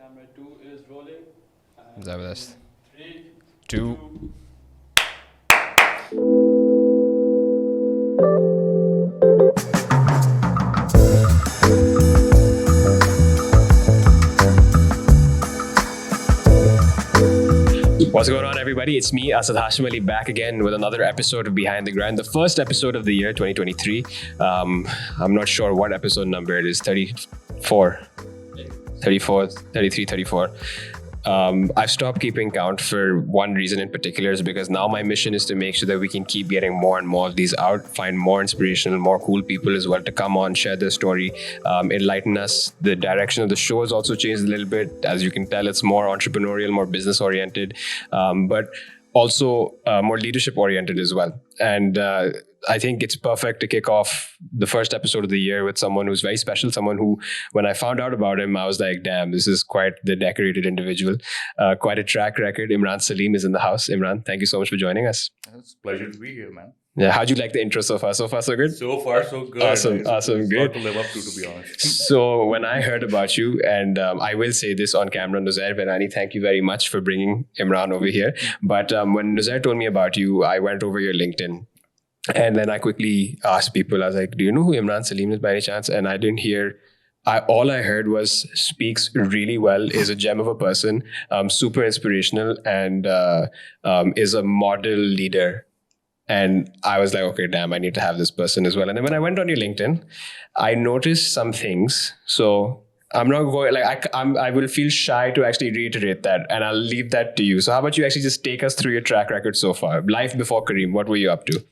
Camera 2 is rolling. And Zabardast. 3, Two. 2. What's going on, everybody? It's me, Asad Hashim Ali, back again with another episode of Behind the Grind, the first episode of the year 2023. I'm not sure what episode number it is, 34, 34, 33, 34. I've stopped keeping count for one reason in particular, is because now my mission is to make sure that we can keep getting more and more of these out, find more inspirational, more cool people as well to come on, share their story, enlighten us. The direction of the show has also changed a little bit. As you can tell, it's more entrepreneurial, more business oriented, but also more leadership oriented as well. And I think it's perfect to kick off the first episode of the year with someone who's very special, someone who, when I found out about him, I was like, damn, this is quite the decorated individual, quite a track record. Imran Saleem is in the house. Imran, thank you so much for joining us. It's a pleasure to be here, man. Yeah, how'd you like the intro so far? So far, so good? So far, so good. Awesome, It's awesome, a great. lot to live up to be honest. So when I heard about you, and I will say this on camera, Nuzair Verani, thank you very much for bringing Imran over here. But when Nuzair told me about you, I went over your LinkedIn. And then I quickly asked people, I was like, do you know who Imran Saleem is by any chance? And I didn't hear, all I heard was speaks really well, is a gem of a person, super inspirational, and is a model leader. And I was like, okay, damn, I need to have this person as well. And then when I went on your LinkedIn, I noticed some things. So I'm not going, I will feel shy to actually reiterate that, and I'll leave that to you. So how about you actually just take us through your track record so far? Life before Kareem, what were you up to?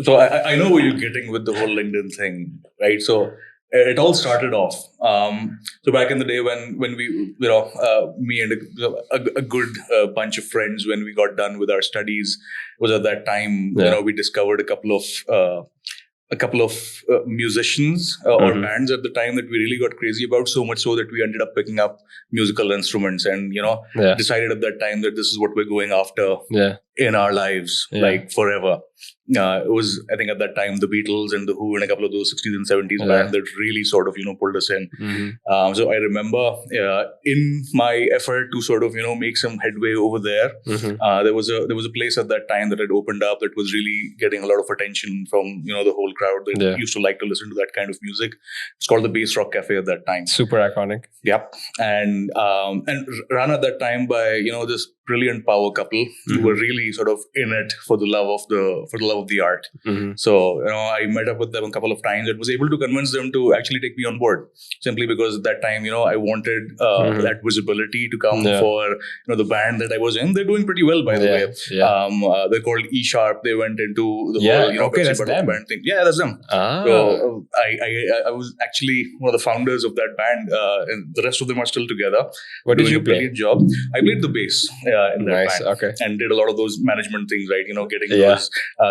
So I know where you're getting with the whole LinkedIn thing, right? So it all started off. So back in the day when we, me and a good bunch of friends, when we got done with our studies, was at that time, we discovered a couple of musicians or bands at the time that we really got crazy about, so much so that we ended up picking up musical instruments and, decided at that time that this is what we're going after in our lives, like forever. It was, I think at that time, the Beatles and the Who and a couple of those 60s and 70s bands that really sort of, pulled us in. So I remember in my effort to sort of, make some headway over there, there was a place at that time that had opened up that was really getting a lot of attention from, the whole crowd that used to like to listen to that kind of music. It's called the Bass Rock Cafe at that time. Super iconic. Yep. And run at that time by, this brilliant power couple who were really sort of in it for the love of the art. So I met up with them a couple of times and was able to convince them to actually take me on board, simply because at that time I wanted that visibility to come for the band that I was in. They're doing pretty well, by the way. They're called E Sharp. They went into the whole Pepsi Bottle band thing. Yeah, that's them. So I was actually one of the founders of that band, and the rest of them are still together. What did you play? Brilliant job. I played the bass in that band. Okay. And did a lot of those management things, right? Getting those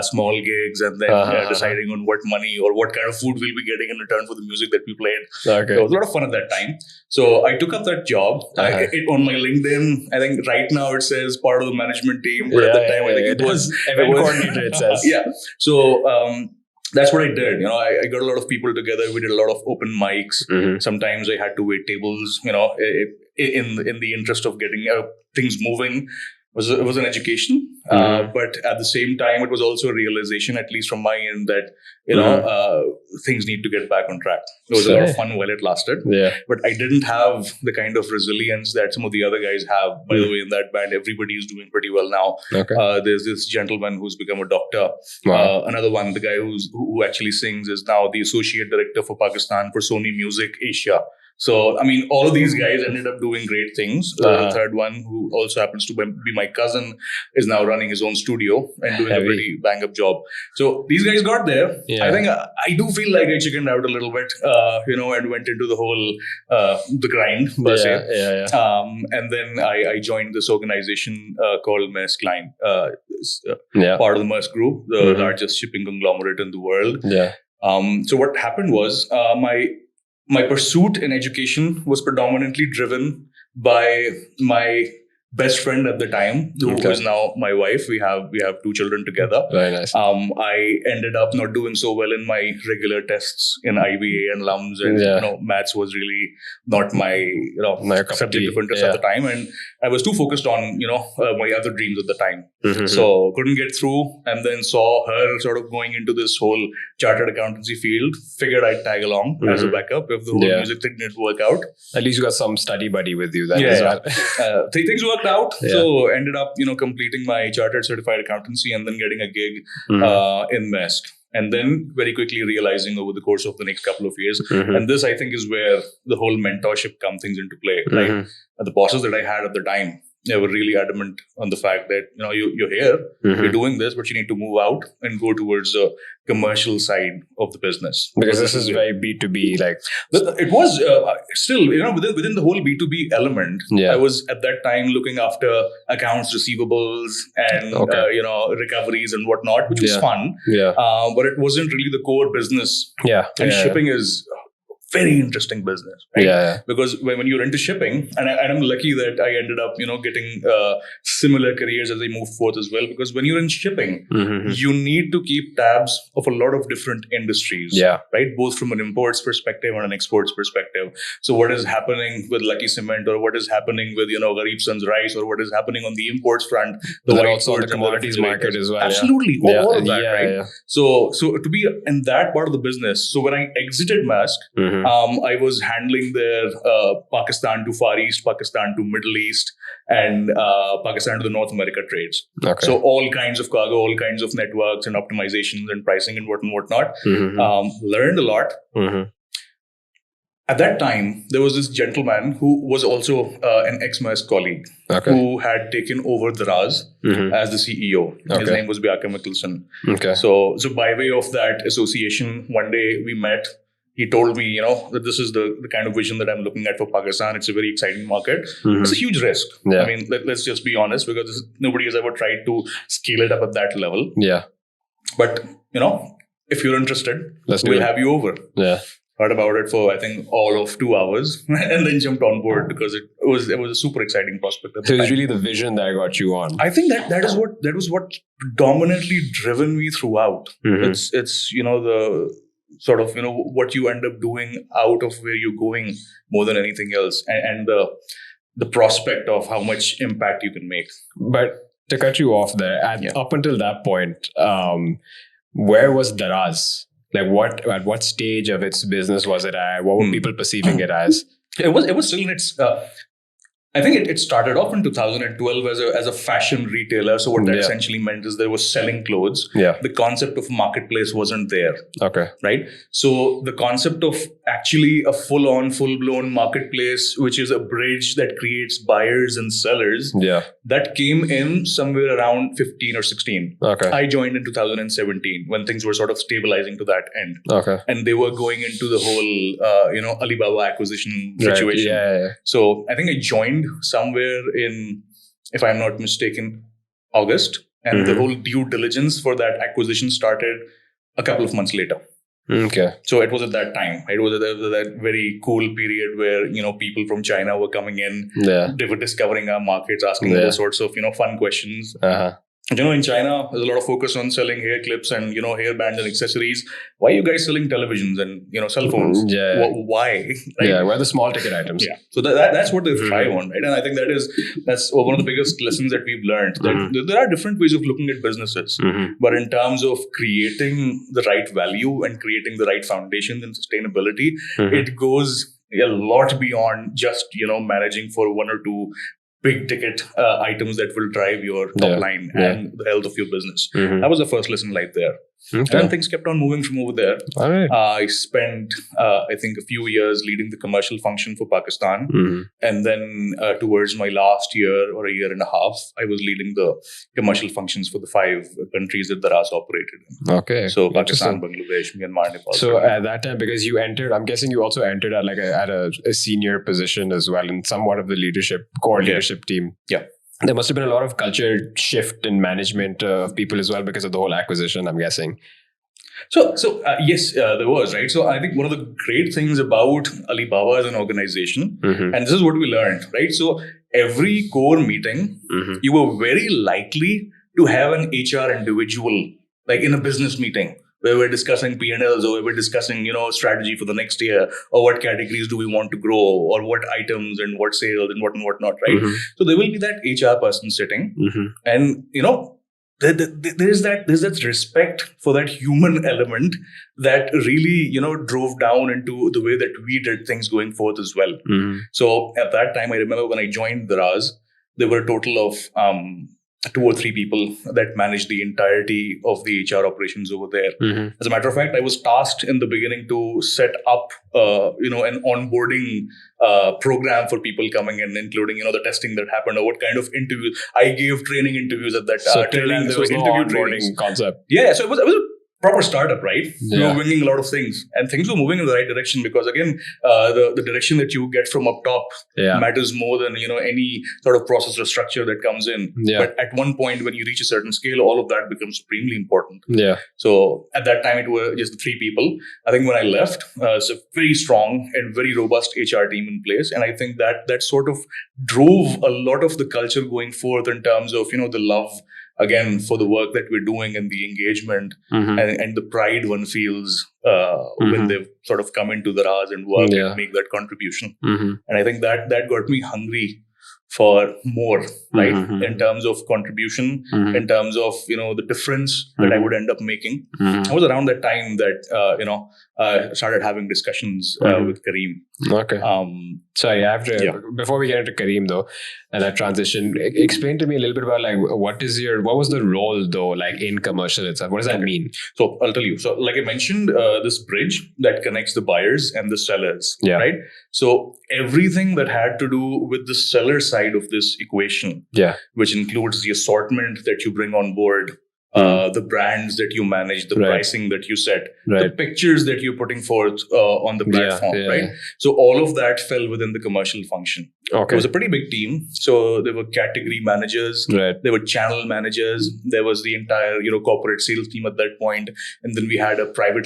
small gigs and then deciding on what money or what kind of food we'll be getting in return for the music that we played. Okay. So it was a lot of fun at that time. So I took up that job. On my LinkedIn, I think right now it says part of the management team, but at the time I think it was event coordinator, it says. So that's what I did. I got a lot of people together. We did a lot of open mics. Sometimes I had to wait tables, in the interest of getting things moving. It was an education, but at the same time, it was also a realization, at least from my end, that things need to get back on track. It was a lot of fun while it lasted, but I didn't have the kind of resilience that some of the other guys have. By the way, in that band, everybody is doing pretty well now. There's this gentleman who's become a doctor. Another one, the guy who actually sings, is now the associate director for Pakistan for Sony Music Asia. So, I mean, all of these guys ended up doing great things. The third one, who also happens to be my cousin, is now running his own studio and doing a pretty bang-up job. So, these guys got there. I think I do feel like I chickened out a little bit, and went into the whole, the grind, per se. And then I joined this organization called Maersk Line, part of the Maersk Group, the largest shipping conglomerate in the world. So, what happened was my pursuit in education was predominantly driven by my best friend at the time, who is now my wife. We have 2 children together. Very nice. I ended up not doing so well in my regular tests in IBA and LUMS, and maths was really not my subject of interest at the time, and I was too focused on my other dreams at the time. So couldn't get through, and then saw her sort of going into this whole chartered accountancy field. Figured I'd tag along as a backup if the whole music thing didn't work out. At least you got some study buddy with you then as well. Things worked out. So ended up completing my chartered certified accountancy and then getting a gig in MESC. And then very quickly realizing over the course of the next couple of years, and this I think is where the whole mentorship comes things into play. Like the bosses that I had at the time, they were really adamant on the fact that you're here, you're doing this, but you need to move out and go towards the commercial side of the business. Because this is very B2B. Like it was still within the whole B2B element. I was at that time looking after accounts receivables and recoveries and whatnot, which was fun. But it wasn't really the core business. And shipping is very interesting business, right? Because when you're into shipping, and I'm lucky that I ended up, getting similar careers as I moved forth as well. Because when you're in shipping, you need to keep tabs of a lot of different industries, right? Both from an imports perspective and an exports perspective. So what is happening with Lucky Cement, or what is happening with Kareem's rice, or what is happening on the imports front, but also on the commodities market as well. Absolutely, all of that, right? So to be in that part of the business. So when I exited MESC, I was handling their Pakistan to Far East, Pakistan to Middle East, and Pakistan to the North America trades. So all kinds of cargo, all kinds of networks and optimizations and pricing and whatnot. Learned a lot. At that time, there was this gentleman who was also an ex-MESC colleague who had taken over Wheredaras as the CEO. His name was Bjarke Mikkelsen. So by way of that association, one day we met. He told me, that this is the kind of vision that I'm looking at for Pakistan. It's a very exciting market. It's a huge risk. I mean, let's just be honest, because nobody has ever tried to scale it up at that level. But, if you're interested, we'll have you over. Heard about it for, I think, all of 2 hours and then jumped on board because it was a super exciting prospect. So it was really the vision that got you on. I think that was what predominantly driven me throughout. It's the sort of, what you end up doing out of where you're going more than anything else. And the prospect of how much impact you can make. But to cut you off there, up until that point, where was Wheredaras? Like at what stage of its business was it at? What were people perceiving it as? It was still in its... I think it started off in 2012 as a fashion retailer. So what that essentially meant is there was selling clothes. The concept of marketplace wasn't there. Right? So the concept of actually a full-blown marketplace, which is a bridge that creates buyers and sellers, that came in somewhere around 15 or 16. I joined in 2017 when things were sort of stabilizing to that end. And they were going into the whole, Alibaba acquisition situation. So I think I joined somewhere in, if I'm not mistaken, August, and the whole due diligence for that acquisition started a couple of months later. So it was at that time. It was at that very cool period where people from China were coming in. They were discovering our markets, asking all sorts of fun questions. In China, there's a lot of focus on selling hair clips and, hair bands and accessories. Why are you guys selling televisions and, cell phones? Why? Right? Where are the small ticket items? So that's what they thrive on, right? And I think that's one of the biggest lessons that we've learned. That there are different ways of looking at businesses. But in terms of creating the right value and creating the right foundations and sustainability, it goes a lot beyond just, managing for one or two big ticket items that will drive your top line and the health of your business. That was the first lesson right there. And then things kept on moving from over there. I spent, I think, a few years leading the commercial function for Pakistan. And then towards my last year or a year and a half, I was leading the commercial functions for the 5 countries that Wheredaras operated in. So Pakistan, Bangladesh, Myanmar, Nepal. So at that time, because you entered, I'm guessing you also entered at at a senior position as well in somewhat of the core leadership team. There must have been a lot of culture shift in management of people as well because of the whole acquisition, I'm guessing. Yes, there was, right. So I think one of the great things about Alibaba as an organization, Mm-hmm. and this is what we learned, right? So every core meeting, Mm-hmm. you were very likely to have an HR individual, like in a business meeting, where we're discussing P&Ls, or where we're discussing, strategy for the next year, or what categories do we want to grow, or what items and what sales and what not, right? Mm-hmm. So there will be that HR person sitting, Mm-hmm. and there's that respect for that human element that really drove down into the way that we did things going forth as well. Mm-hmm. So at that time, I remember when I joined Daraz, there were a total of 2 or 3 people that managed the entirety of the HR operations over there. Mm-hmm. As a matter of fact, I was tasked in the beginning to set up, an onboarding program for people coming in, including, the testing that happened, or what kind of interviews. I gave training interviews at that So till then, training. there was no interview onboarding trainings. concept. Yeah, so it was a proper startup, right? We Yeah. were winging a lot of things, and things were moving in the right direction, because again, the direction that you get from up top Yeah. matters more than any sort of process or structure that comes in. Yeah. But at one point, when you reach a certain scale, all of that becomes supremely important. Yeah. So at that time, it were just 3 people. I think when I left, it's a very strong and very robust HR team in place, and I think that sort of drove a lot of the culture going forth in terms of the love, again, for the work that we're doing, and the engagement, Mm-hmm. and the pride one feels Mhm. when they've sort of come into the RAS and work Yeah. and make that contribution. Mm-hmm. And I think that got me hungry for more, right? Mhm. In terms of contribution, Mm-hmm. in terms of the difference that I would end up making. Mm-hmm. I was around that time that started having discussions Mhm. with Kareem. Okay. Sorry, I have to, Yeah. before we get into Kareem though, and that transition, explain to me a little bit about like what was the role though, like in commercial itself? What does that Okay. mean? So I'll tell you. So like I mentioned, this bridge that connects the buyers and the sellers, Yeah. right? So everything that had to do with the seller side of this equation, Yeah. which includes the assortment that you bring on board, the brands that you manage, the Right. pricing that you set, the Right. pictures that you're putting forth on the platform, yeah, right? yeah. So all of that fell within the commercial function. It Okay. was a pretty big team. So there were category managers, Right. there were channel managers, there was the entire corporate sales team at that point, and then we had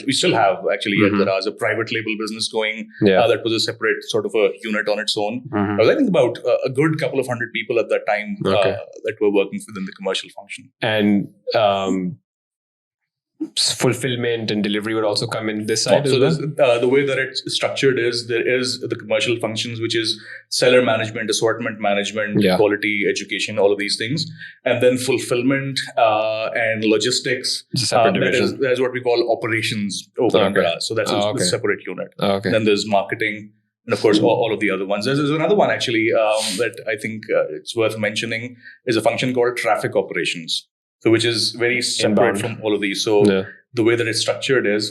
we still have actually Mhm. at Daraz a private label business going. Yeah. That was a separate sort of a unit on its own. Mhm. I was, I think, about a good couple of hundred people at that time Okay. that were working within the commercial function. And fulfillment and delivery would also come in this side as So well? the way that it's structured is there is the commercial functions, which is seller management, assortment management, Yeah. quality, education, all of these things. And then fulfillment and logistics. It's a separate That division. is what we call operations over Okay. under us. So that's Oh, a okay. separate unit. Okay. Then there's marketing. And of course, all of the other ones. There's another one actually that I think it's worth mentioning is a function called traffic operations. So which is very separate Inbound. from all of these. So Yeah. the way that it's structured is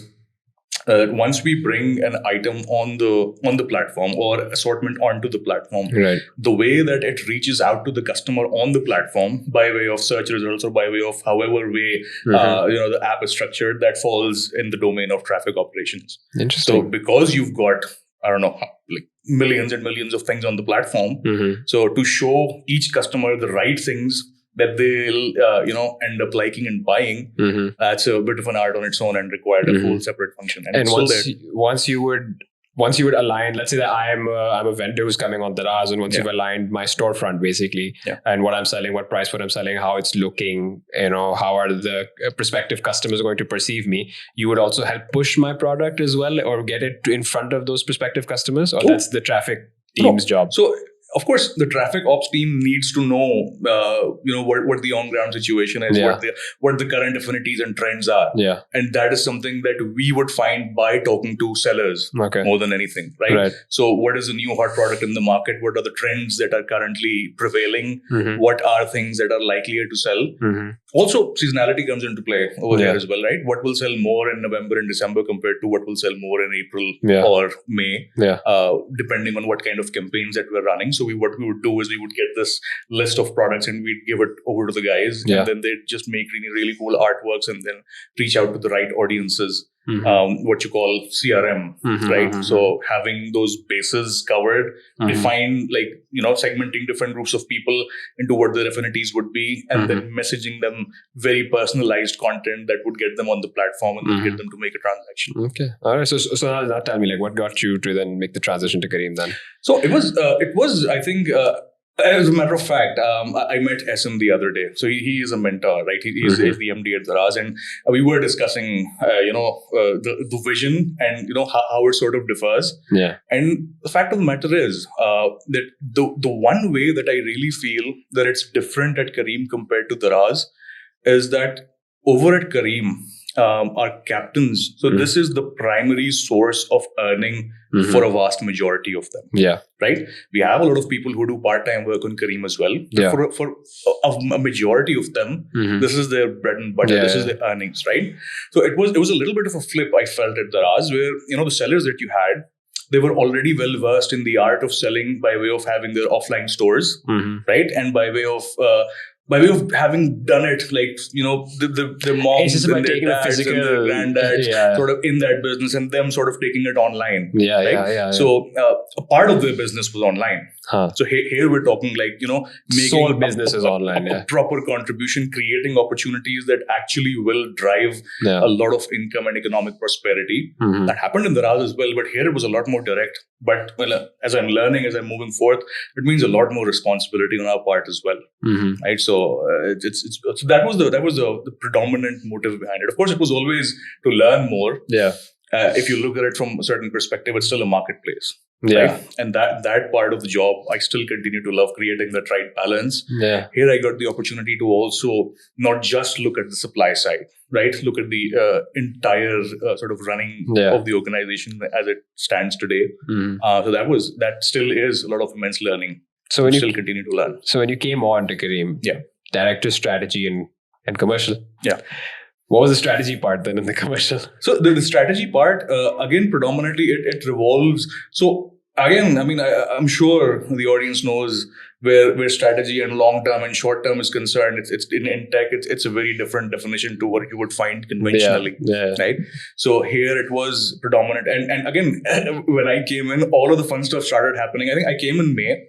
once we bring an item on the platform or assortment onto the platform, Right. the way that it reaches out to the customer on the platform by way of search results or by way of however way Mhm. the app is structured, that falls in the domain of traffic operations. So Interesting. because you've got, I don't know, like millions and millions of things on the platform, Mhm. so to show each customer the right things that they'll end up liking and buying, Mhm. that's a bit of an art on its own and required a Mhm. whole separate function. And it's still there. once you would align, let's say that I'm a vendor who's coming on Daraz, and once Yeah. you've aligned my storefront basically, Yeah. and what I'm selling, what price, what I'm selling, how it's looking, how are the prospective customers going to perceive me, you would also help push my product as well, or get it in front of those prospective customers, or Oh. that's the traffic team's job. So of course, the traffic ops team needs to know, what the on-ground situation is, Yeah. what the current affinities and trends are, Yeah. and that is something that we would find by talking to sellers Okay. more than anything, right? Right. So, what is the new hot product in the market? What are the trends that are currently prevailing? Mhm. What are things that are likelier to sell? Mhm. Also, seasonality comes into play over Yeah. here as well, right? What will sell more in November and December compared to what will sell more in April Yeah. or May, Yeah. depending on what kind of campaigns that we're running. So what we would do is we would get this list of products and we'd give it over to the guys, Yeah. and then they'd just make really, really cool artworks and then reach out to the right audiences what you call CRM, right? So having those bases covered, define segmenting different groups of people into what their affinities would be, and then messaging them very personalized content that would get them on the platform and then get them to make a transaction. Okay, all right. So now tell me, like, what got you to then make the transition to Kareem then? So it was I think. As a matter of fact, I met SM the other day. So he is a mentor, right? He's the MD at Wheredaras, and we were discussing, the vision and how it sort of differs. Yeah. And the fact of the matter is that the one way that I really feel that it's different at Kareem compared to Wheredaras is that over at Kareem, our captains. So this is the primary source of earning for a vast majority of them. Yeah. Right. We have a lot of people who do part-time work on Kareem as well. Yeah. For a majority of them, this is their bread and butter. This is their earnings. Right. So it was a little bit of a flip I felt at Wheredaras, where the sellers that you had, they were already well versed in the art of selling by way of having their offline stores, right, and by way of having done it, like the moms and their dads and their granddads sort of in that business, and them sort of taking it online. Yeah. So a part of their business was online. So here we're talking making sole business is online. A proper contribution, creating opportunities that actually will drive a lot of income and economic prosperity. That happened in the Wheredaras as well, but here it was a lot more direct. But as I'm learning, as I'm moving forth, it means a lot more responsibility on our part as well. Right. So so that was the predominant motive behind it. Of course, it was always to learn more. Yeah. If you look at it from a certain perspective, it's still a marketplace. Yeah. Right? And that part of the job, I still continue to love, creating that right balance. Yeah. Here I got the opportunity to also not just look at the supply side, right? Look at the entire sort of running of the organization as it stands today. So that still is a lot of immense learning. So when you still continue to learn. So when you came on to Kareem, director, strategy, and commercial. Yeah. What was the strategy part then in the commercial? So the strategy part, again, predominantly it revolves. So again, I mean, I'm sure the audience knows where strategy and long term and short term is concerned. It's in tech, it's a very different definition to what you would find conventionally, right? So here it was predominant, and again, when I came in, all of the fun stuff started happening. I think I came in May,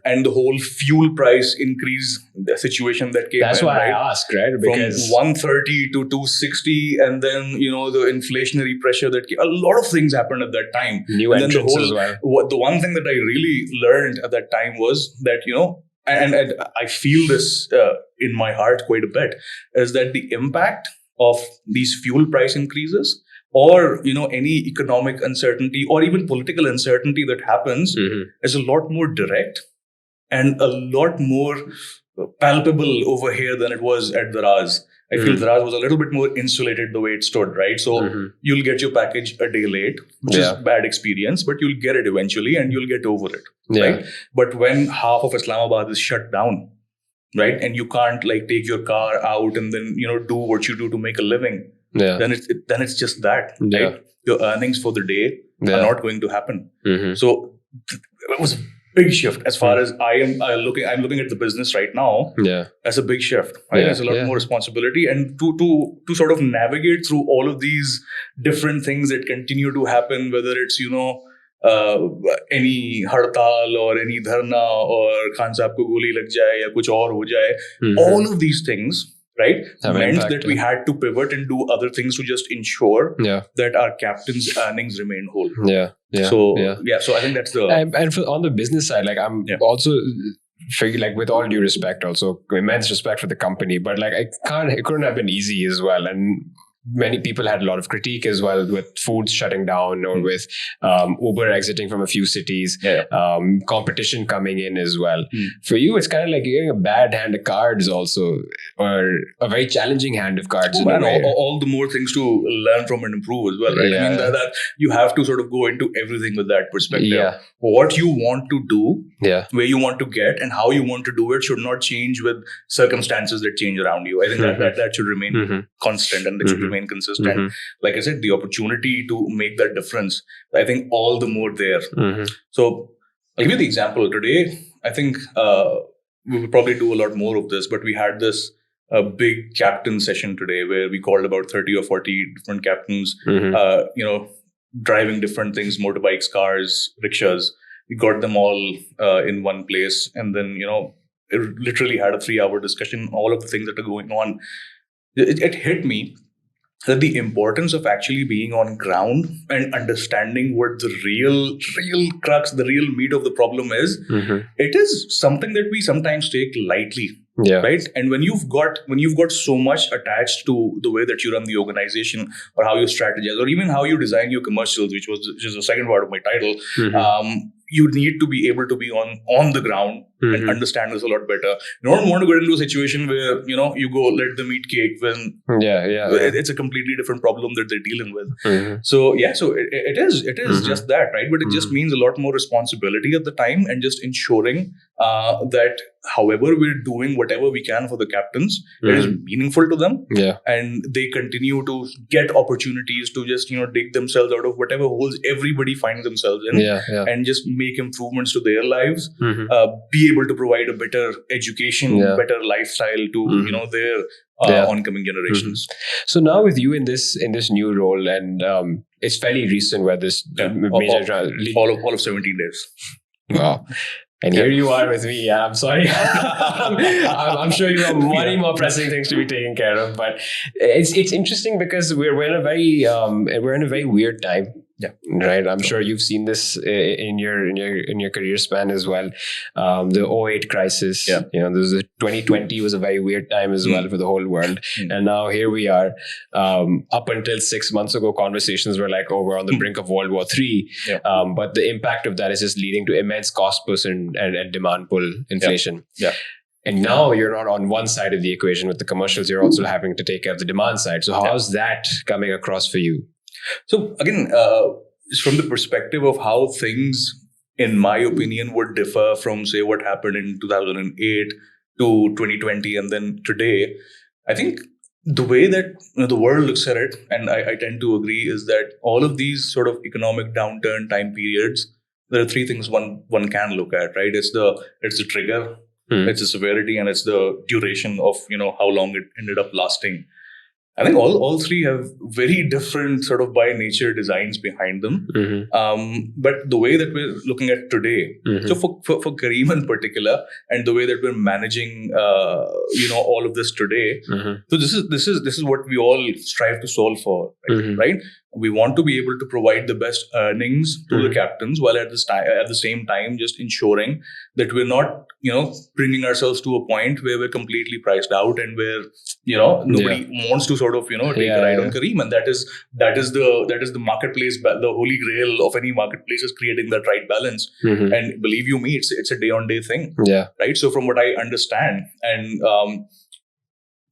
and the whole fuel price increase, the situation that came. That's why I asked, right? Because from 130 to 260, and then the inflationary pressure that came. A lot of things happened at that time. New entrants as well. The one thing that I really learned at that time was that and I feel this in my heart quite a bit, is that the impact of these fuel price increases or any economic uncertainty or even political uncertainty that happens is a lot more direct and a lot more palpable over here than it was at Wheredaras. I feel Wheredaras was a little bit more insulated the way it stood, right? So you'll get your package a day late, which is bad experience, but you'll get it eventually and you'll get over it, right? But when half of Islamabad is shut down, right, and you can't take your car out and then do what you do to make a living, then it's just that, right? Your earnings for the day are not going to happen. So it was big shift as far as I'm looking at the business right now. As a big shift, right? There's a lot more responsibility, and to sort of navigate through all of these different things that continue to happen, whether it's any hartal or any dharna or Khan Sahab ko goli lag jaye ya kuch aur ho jaye, all of these things, right, meant that we had to pivot and do other things to just ensure that our captain's earnings remain whole. So I think that's the and on the business side, I'm also with all due respect, also immense respect for the company, but it couldn't have been easy as well, and many people had a lot of critique as well with foods shutting down or with Uber exiting from a few cities, competition coming in as well. For you, it's kind of like you're getting a bad hand of cards also, or a very challenging hand of cards. All the more things to learn from and improve as well, right? I mean, that you have to sort of go into everything with that perspective. What you want to do, where you want to get, and how you want to do it should not change with circumstances that change around you. I think that should remain constant, and it should remain consistent. Like I said, the opportunity to make that difference, I think all the more there. So I'll give you the example. Today, I think we will probably do a lot more of this, but we had this a big captain session today where we called about 30 or 40 different captains, driving different things, motorbikes, cars, rickshaws. We got them all in one place, and then it literally had a 3-hour discussion, all of the things that are going on. It hit me that the importance of actually being on ground and understanding what the real crux, the real meat of the problem is, it is something that we sometimes take lightly. Yeah. Right. And when you've got so much attached to the way that you run the organization, or how you strategize, or even how you design your commercials, which is the second part of my title, you need to be able to be on the ground and understand this a lot better. You don't want to get into a situation where you go let them eat cake when it's a completely different problem that they're dealing with. So it is just that, right? But it just means a lot more responsibility at the time, and just ensuring that however we're doing whatever we can for the captains, it is meaningful to them, and they continue to get opportunities to just dig themselves out of whatever holes everybody finds themselves in, and just make improvements to their lives, be able to provide a better education, better lifestyle to their oncoming generations. So now with you in this new role, and it's fairly recent where this major all of 17 days. Wow. And here you are with me. I'm sorry. I'm sure you have many more pressing things to be taken care of. But it's interesting because we're in a very weird time. Yeah. Right. I'm sure you've seen this in your career span as well. The 2008 crisis. Yeah. There's 2020 was a very weird time as well for the whole world. And now here we are. Up until 6 months ago, conversations were like, oh, we're on the brink of World War III. Yeah. But the impact of that is just leading to immense cost push and demand pull inflation. Yeah. And now you're not on one side of the equation with the commercials. You're also having to take care of the demand side. So how's that coming across for you? So again, from the perspective of how things, in my opinion, would differ from, say, what happened in 2008 to 2020 and then today, I think the way that the world looks at it, and I tend to agree, is that all of these sort of economic downturn time periods, there are three things one can look at, right? It's the trigger, it's the severity, and it's the duration of how long it ended up lasting. I think all three have very different sort of by nature designs behind them. But the way that we're looking at today, so for Kareem in particular, and the way that we're managing, all of this today. So this is what we all strive to solve for, right? We want to be able to provide the best earnings to the captains, while at the same time just ensuring that we're not, bringing ourselves to a point where we're completely priced out and where, nobody wants to sort of, take a ride on Kareem. And that is the marketplace, the holy grail of any marketplace is creating that right balance. And believe you me, it's a day on day thing. Yeah. Right. So from what I understand, and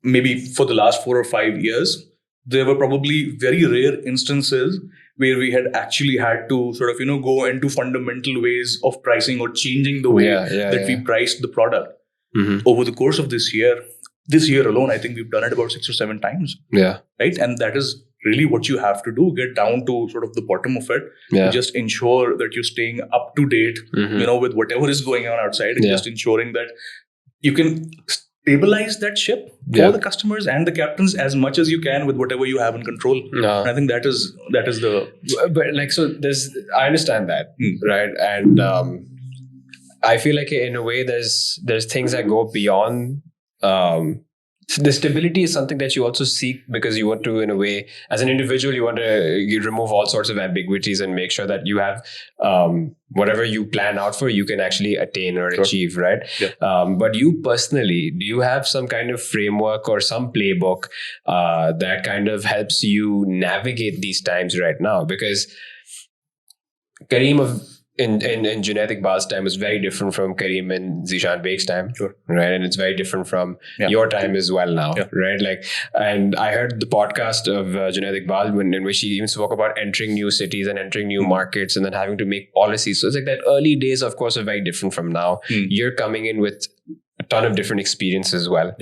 maybe for the last 4 or 5 years, there were probably very rare instances where we had actually had to sort of, go into fundamental ways of pricing or changing the way that we priced the product. Over the course of this year alone, I think we've done it about 6 or 7 times. Yeah. Right. And that is really what you have to do, get down to sort of the bottom of it, just ensure that you're staying up to date, with whatever is going on outside, and just ensuring that you can stabilize that ship for the customers and the captains as much as you can with whatever you have in control. And I think that is the. But like, so I understand that, right? And I feel like in a way there's things that go beyond. The stability is something that you also seek because you want to, in a way, as an individual, you remove all sorts of ambiguities and make sure that you have whatever you plan out for, you can actually attain or achieve, right? Yeah. But you personally, do you have some kind of framework or some playbook that kind of helps you navigate these times right now? Because Kareem in Junaid Iqbal's time was very different from Kareem and Zishan Beg's time, right? And it's very different from your time as well now, right? Like, and I heard the podcast of Junaid Iqbal in which he even spoke about entering new cities and entering new markets and then having to make policies. So it's like that early days, of course, are very different from now. You're coming in with a ton of different experience as well.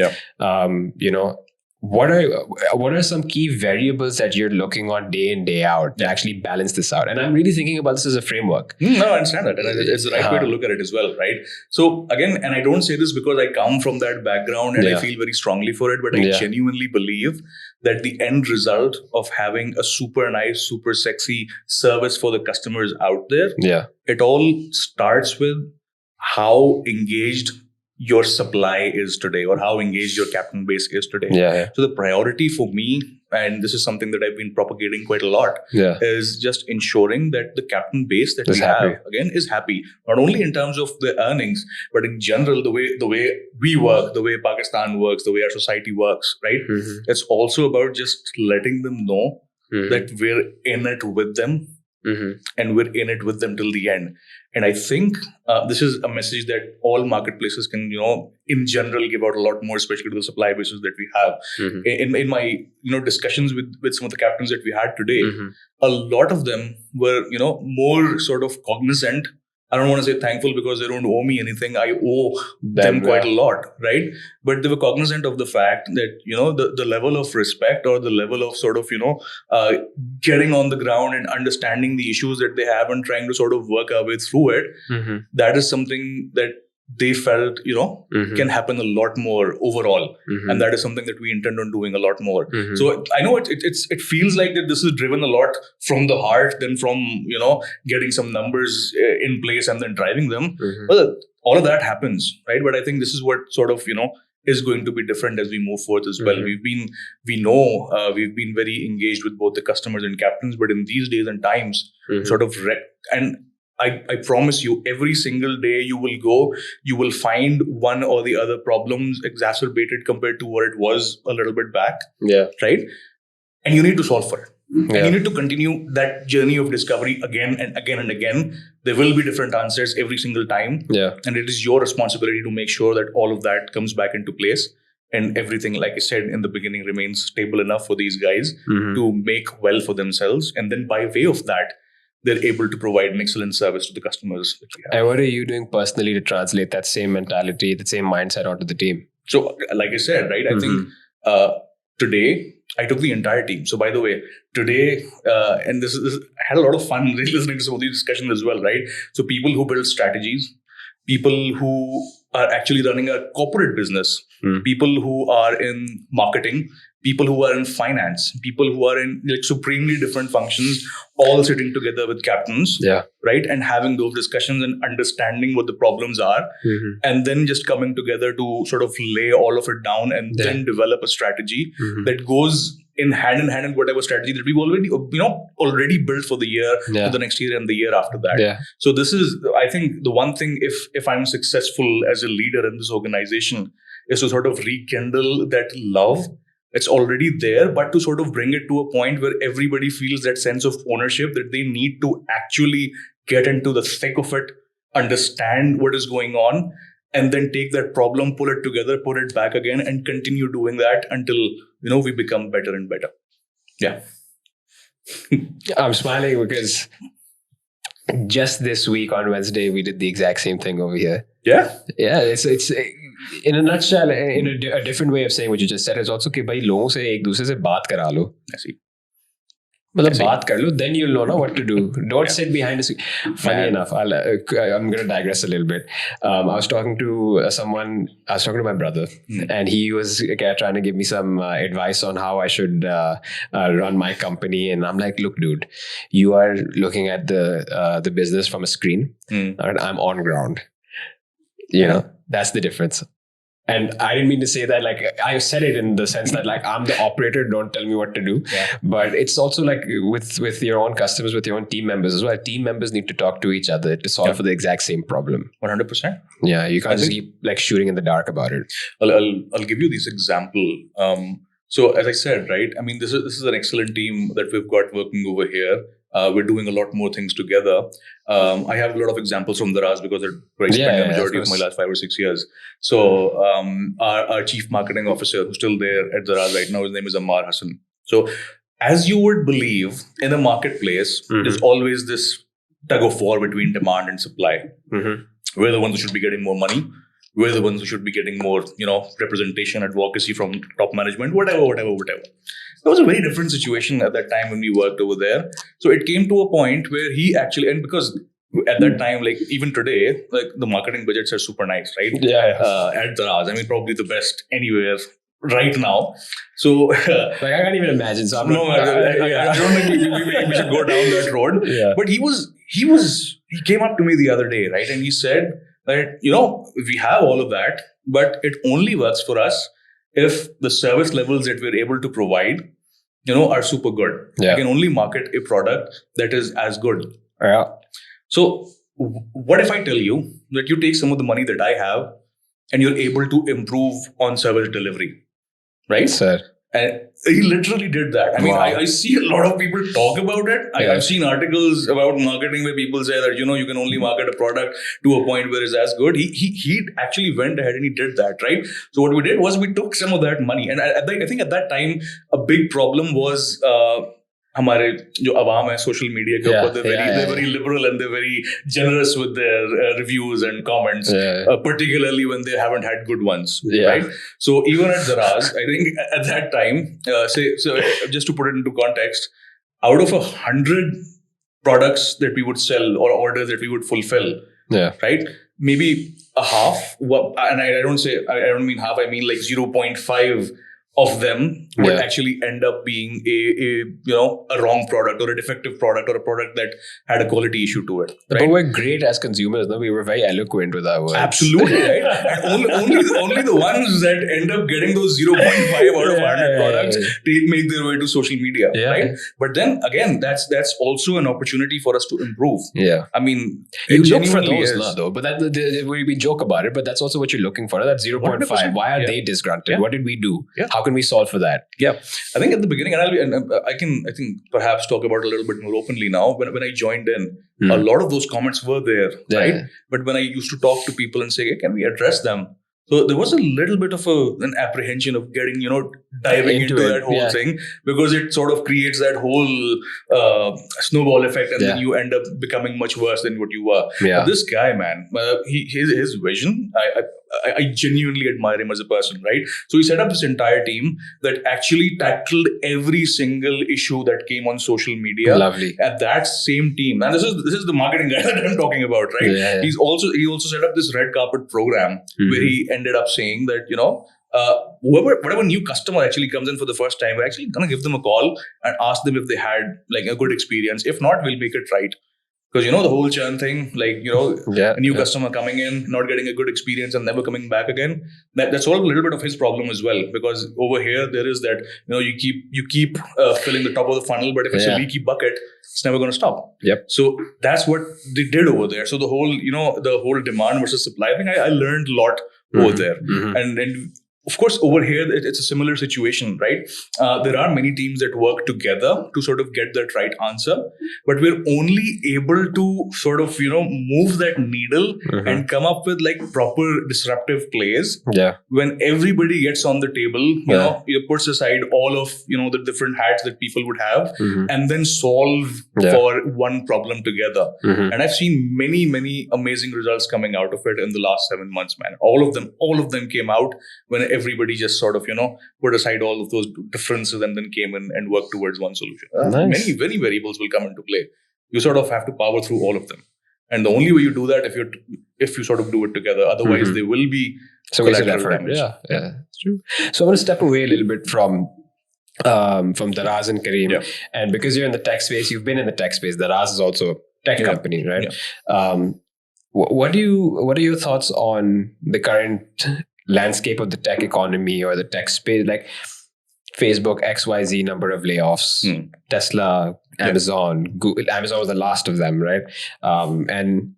what are some key variables that you're looking on day in, day out to actually balance this out? And I'm really thinking about this as a framework. No, I understand that. And it's the right way to look at it as well, right? So again, and I don't say this because I come from that background and I feel very strongly for it, but I genuinely believe that the end result of having a super nice, super sexy service for the customers out there, it all starts with how engaged your supply is today or how engaged your captain base is today. So the priority for me, and this is something that I've been propagating quite a lot, is just ensuring that the captain base that we have, again, is happy. Not only in terms of the earnings, but in general, the way we work, the way Pakistan works, the way our society works, right? It's also about just letting them know that we're in it with them. And we're in it with them till the end. And I think this is a message that all marketplaces can, in general, give out a lot more, especially to the supply bases that we have. In my, discussions with some of the captains that we had today, a lot of them were, more sort of cognizant. I don't want to say thankful because they don't owe me anything. I owe them quite a lot, right? But they were cognizant of the fact that, the level of respect or the level of sort of, getting on the ground and understanding the issues that they have and trying to sort of work our way through it. That is something that they felt, can happen a lot more overall. And that is something that we intend on doing a lot more. So I know it feels like that this is driven a lot from the heart than from, getting some numbers in place and then driving them. Well, all of that happens, right? But I think this is what sort of, is going to be different as we move forward as well. We've been very engaged with both the customers and captains, but in these days and times, sort of, and I promise you, every single day you will find one or the other problems exacerbated compared to what it was a little bit back. Right? And you need to solve for it. And you need to continue that journey of discovery again and again and again. There will be different answers every single time. And it is your responsibility to make sure that all of that comes back into place. And everything, like I said in the beginning, remains stable enough for these guys to make well for themselves. And then by way of that, they're able to provide an excellent service to the customers that we have. And what are you doing personally to translate that same mentality, the same mindset onto the team? So, like I said, right, I think today, I took the entire team. So, by the way, today, and this I had a lot of fun really listening to some of these discussions as well, right? So, people who build strategies, people who are actually running a corporate business, people who are in marketing, people who are in finance, people who are in supremely different functions, all sitting together with captains, right? And having those discussions and understanding what the problems are, and then just coming together to sort of lay all of it down and then develop a strategy that goes in hand with whatever strategy that we've already built for the year, for the next year and the year after that. So this is, I think, the one thing, if I'm successful as a leader in this organization, is to sort of rekindle that love. It's already there, but to sort of bring it to a point where everybody feels that sense of ownership, that they need to actually get into the thick of it, understand what is going on, and then take that problem, pull it together, put it back again, and continue doing that until, we become better and better. I'm smiling because just this week on Wednesday, we did the exact same thing over here. It's in a nutshell, in a different way of saying what you just said is also कि भाई लोगों से एक दूसरे से बात करा लो. मतलब बात कर लो, then you'll know what to do. Don't sit behind a screen. Funny enough, I'm going to digress a little bit. I was talking to my brother, and he was trying to give me some advice on how I should run my company. And I'm like, look, dude, you are looking at the business from a screen, and I'm on ground. That's the difference. And I didn't mean to say that, like, I said it in the sense that, like, I'm the operator, don't tell me what to do. But it's also like with your own customers, with your own team members as well. Team members need to talk to each other to solve for the exact same problem. 100%. Yeah, you can't just keep like shooting in the dark about it. I'll give you this example. So as I said, right, I mean, this is an excellent team that we've got working over here. We're doing a lot more things together. I have a lot of examples from Wheredaras because I spent the majority of my last 5 or 6 years. So our chief marketing officer, who's still there at Wheredaras right now, his name is Ammar Hassan. So as you would believe, in a marketplace, there's always this tug of war between demand and supply. We're the ones who should be getting more money. we're the ones who should be getting more, representation, advocacy from top management, whatever. It was a very different situation at that time when we worked over there. So it came to a point where he actually, and because at that time, like even today, like the marketing budgets are super nice, right? At Daraz, I mean, probably the best anywhere right now. So like I can't even imagine. So I'm I don't think we should go down that road. Yeah. But he came up to me the other day, right? And he said that, we have all of that, but it only works for us if the service levels that we're able to provide, are super good. Yeah. I can only market a product that is as good. Yeah. So what if I tell you that you take some of the money that I have and you're able to improve on service delivery, right? Sir. And he literally did that. I mean, I see a lot of people talk about it. I've seen articles about marketing where people say that, you can only market a product to a point where it's as good. He actually went ahead and he did that, right? So what we did was we took some of that money. And I think at that time, a big problem was हमारे जो आवाम है social media के ऊपर they're very liberal and they're very generous with their reviews and comments, particularly when they haven't had good ones, right? So even at Daraz, I think at that time, so just to put it into context, out of 100 products that we would sell or orders that we would fulfill, right? Maybe a half, and I don't mean half, I mean like 0.5 of them would actually end up being a wrong product or a defective product or a product that had a quality issue to it. Right? But we're great as consumers. No? We were very eloquent with our words. Absolutely, right? And only the ones that end up getting those 0.5 out of 100 products make their way to social media, right? But then again, that's also an opportunity for us to improve. Yeah, I mean, you look for those, though. But we joke about it. But that's also what you're looking for. That's 0.5. Why are they disgruntled? What did we do? How can we solve for that? Yeah, I think at the beginning, and I think perhaps talk about it a little bit more openly now. When I joined in, a lot of those comments were there, right? But when I used to talk to people and say, hey, can we address them? So there was a little bit of an apprehension of getting, diving into that whole thing, because it sort of creates that whole snowball effect, and then you end up becoming much worse than what you were. Yeah. But this guy, man, his vision, I genuinely admire him as a person, right? So he set up this entire team that actually tackled every single issue that came on social media. Lovely. At that same team, and this is the marketing guy that I'm talking about, right? Yeah. He also set up this red carpet program where he ended up saying that whatever new customer actually comes in for the first time, we're actually gonna give them a call and ask them if they had like a good experience. If not, we'll make it right. Because the whole churn thing, like a new customer coming in, not getting a good experience and never coming back again. That's all a little bit of his problem as well. Because over here there is that you keep filling the top of the funnel, but if it's a leaky bucket, it's never going to stop. Yep. So that's what they did over there. So the whole demand versus supply thing, I learned a lot over there, and of course, over here, it's a similar situation, right? There are many teams that work together to sort of get that right answer, but we're only able to sort of, move that needle and come up with like proper disruptive plays. Yeah. When everybody gets on the table, puts aside all of, the different hats that people would have and then solve for one problem together. And I've seen many, many amazing results coming out of it in the last 7 months, man. All of them came out when everybody just sort of, put aside all of those differences and then came in and worked towards one solution. Nice. Many, many variables will come into play. You sort of have to power through all of them. And the only way you do that if you sort of do it together. Otherwise, there will be collateral damage. Yeah, it's true. So I want to step away a little bit from Daraz and Kareem. And because you're in the tech space, you've been in the tech space. Daraz is also a tech company, right? What are your thoughts on the current landscape of the tech economy or the tech space? Like Facebook, XYZ number of layoffs, Tesla, Amazon, Google. Amazon was the last of them, right? And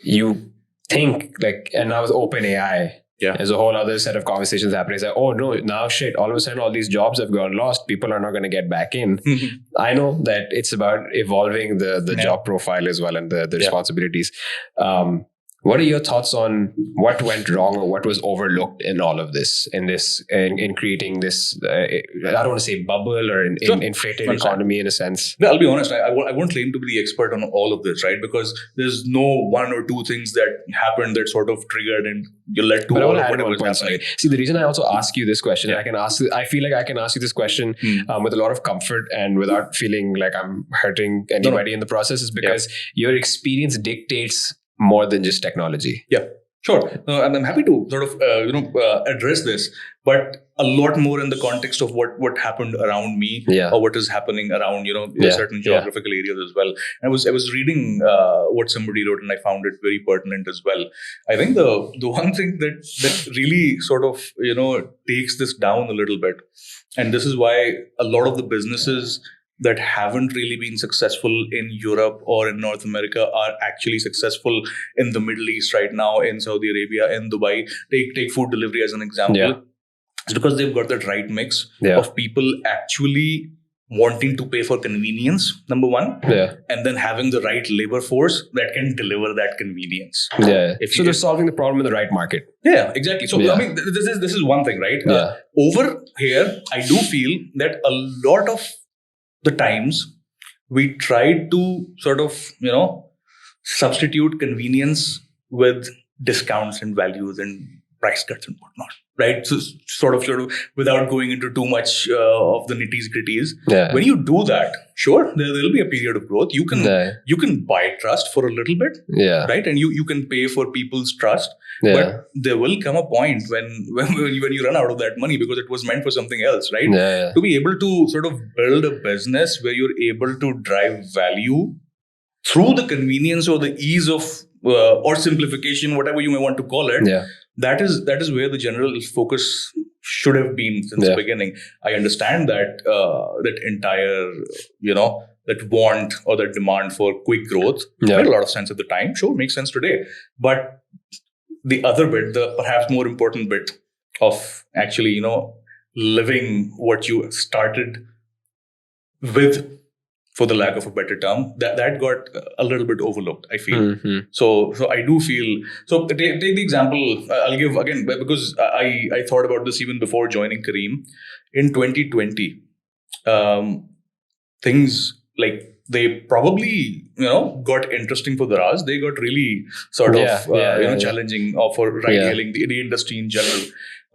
you think like, and now with OpenAI, there's a whole other set of conversations happening. It's like, oh no, now shit, all of a sudden all these jobs have gone lost. People are not going to get back in. I know that it's about evolving the job profile as well and the responsibilities. What are your thoughts on what went wrong or what was overlooked in all of this, in creating this, I don't want to say bubble or an inflated economy in a sense? Yeah, I'll be honest, I won't claim to be the expert on all of this, right? Because there's no one or two things that happened that sort of triggered and you led to all of whatever was happening. See, the reason I also ask you this question, I feel like I can ask you this question with a lot of comfort and without feeling like I'm hurting anybody in the process, is because your experience dictates more than just technology. Yeah, sure. And I'm happy to sort of address this, but a lot more in the context of what happened around me or what is happening around certain geographical areas as well. And I was reading what somebody wrote, and I found it very pertinent as well. I think the one thing that really sort of takes this down a little bit, and this is why a lot of the businesses that haven't really been successful in Europe or in North America are actually successful in the Middle East right now, in Saudi Arabia, in Dubai. Take food delivery as an example. Yeah. It's because they've got that right mix of people actually wanting to pay for convenience, number one, and then having the right labor force that can deliver that convenience. Yeah. So they're solving the problem in the right market. Yeah, exactly. So I mean, this is one thing, right? Over here, I do feel that a lot of the times we tried to sort of, substitute convenience with discounts and values and price cuts and whatnot, right? So sort of without going into too much of the nitties gritties. When you do that, sure, there'll be a period of growth. You can buy trust for a little bit, right? And you can pay for people's trust. But there will come a point when you run out of that money because it was meant for something else, right? To be able to sort of build a business where you're able to drive value through the convenience or the ease of or simplification, whatever you may want to call it, that is where the general focus should have been since the beginning. I understand that that entire that want or that demand for quick growth made a lot of sense at the time. Sure, makes sense today. But the other bit, the perhaps more important bit of actually, living what you started with, for the lack of a better term, that got a little bit overlooked, I feel. So I do feel, so take the example, I'll give again, because I thought about this even before joining Kareem. In 2020, things like, they probably, got interesting for Daraz. They got really sort of, challenging for ride-hailing, the industry in general.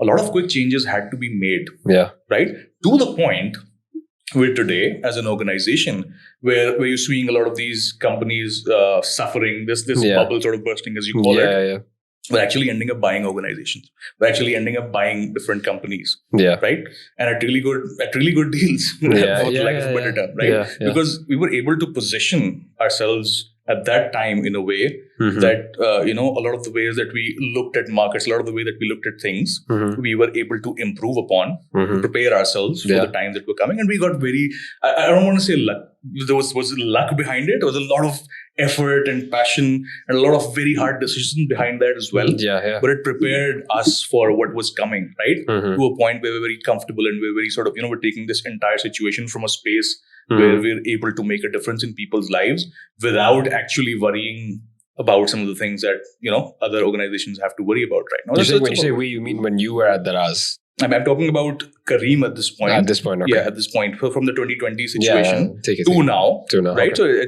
A lot of quick changes had to be made, right? To the point where today, as an organization, where you're seeing a lot of these companies suffering, this bubble sort of bursting, as you call it. We're actually ending up buying organizations. We're actually ending up buying different companies, right? And at really good deals, for lack of a better term, right? Because we were able to position ourselves at that time in a way that, a lot of the ways that we looked at markets, a lot of the way that we looked at things, we were able to improve upon, prepare ourselves for the times that were coming. And we got very, I don't want to say luck. There was luck behind it. There was a lot of effort and passion and a lot of very hard decisions behind that as well. But it prepared us for what was coming, right? To a point where we're very comfortable and we're very sort of, we're taking this entire situation from a space where we're able to make a difference in people's lives without actually worrying about some of the things that, other organizations have to worry about right now. When you say we, you mean when you were at Daraz? I'm talking about Kareem at this point. At this point, okay. Yeah, at this point, from the 2020 situation to now, right? Okay. So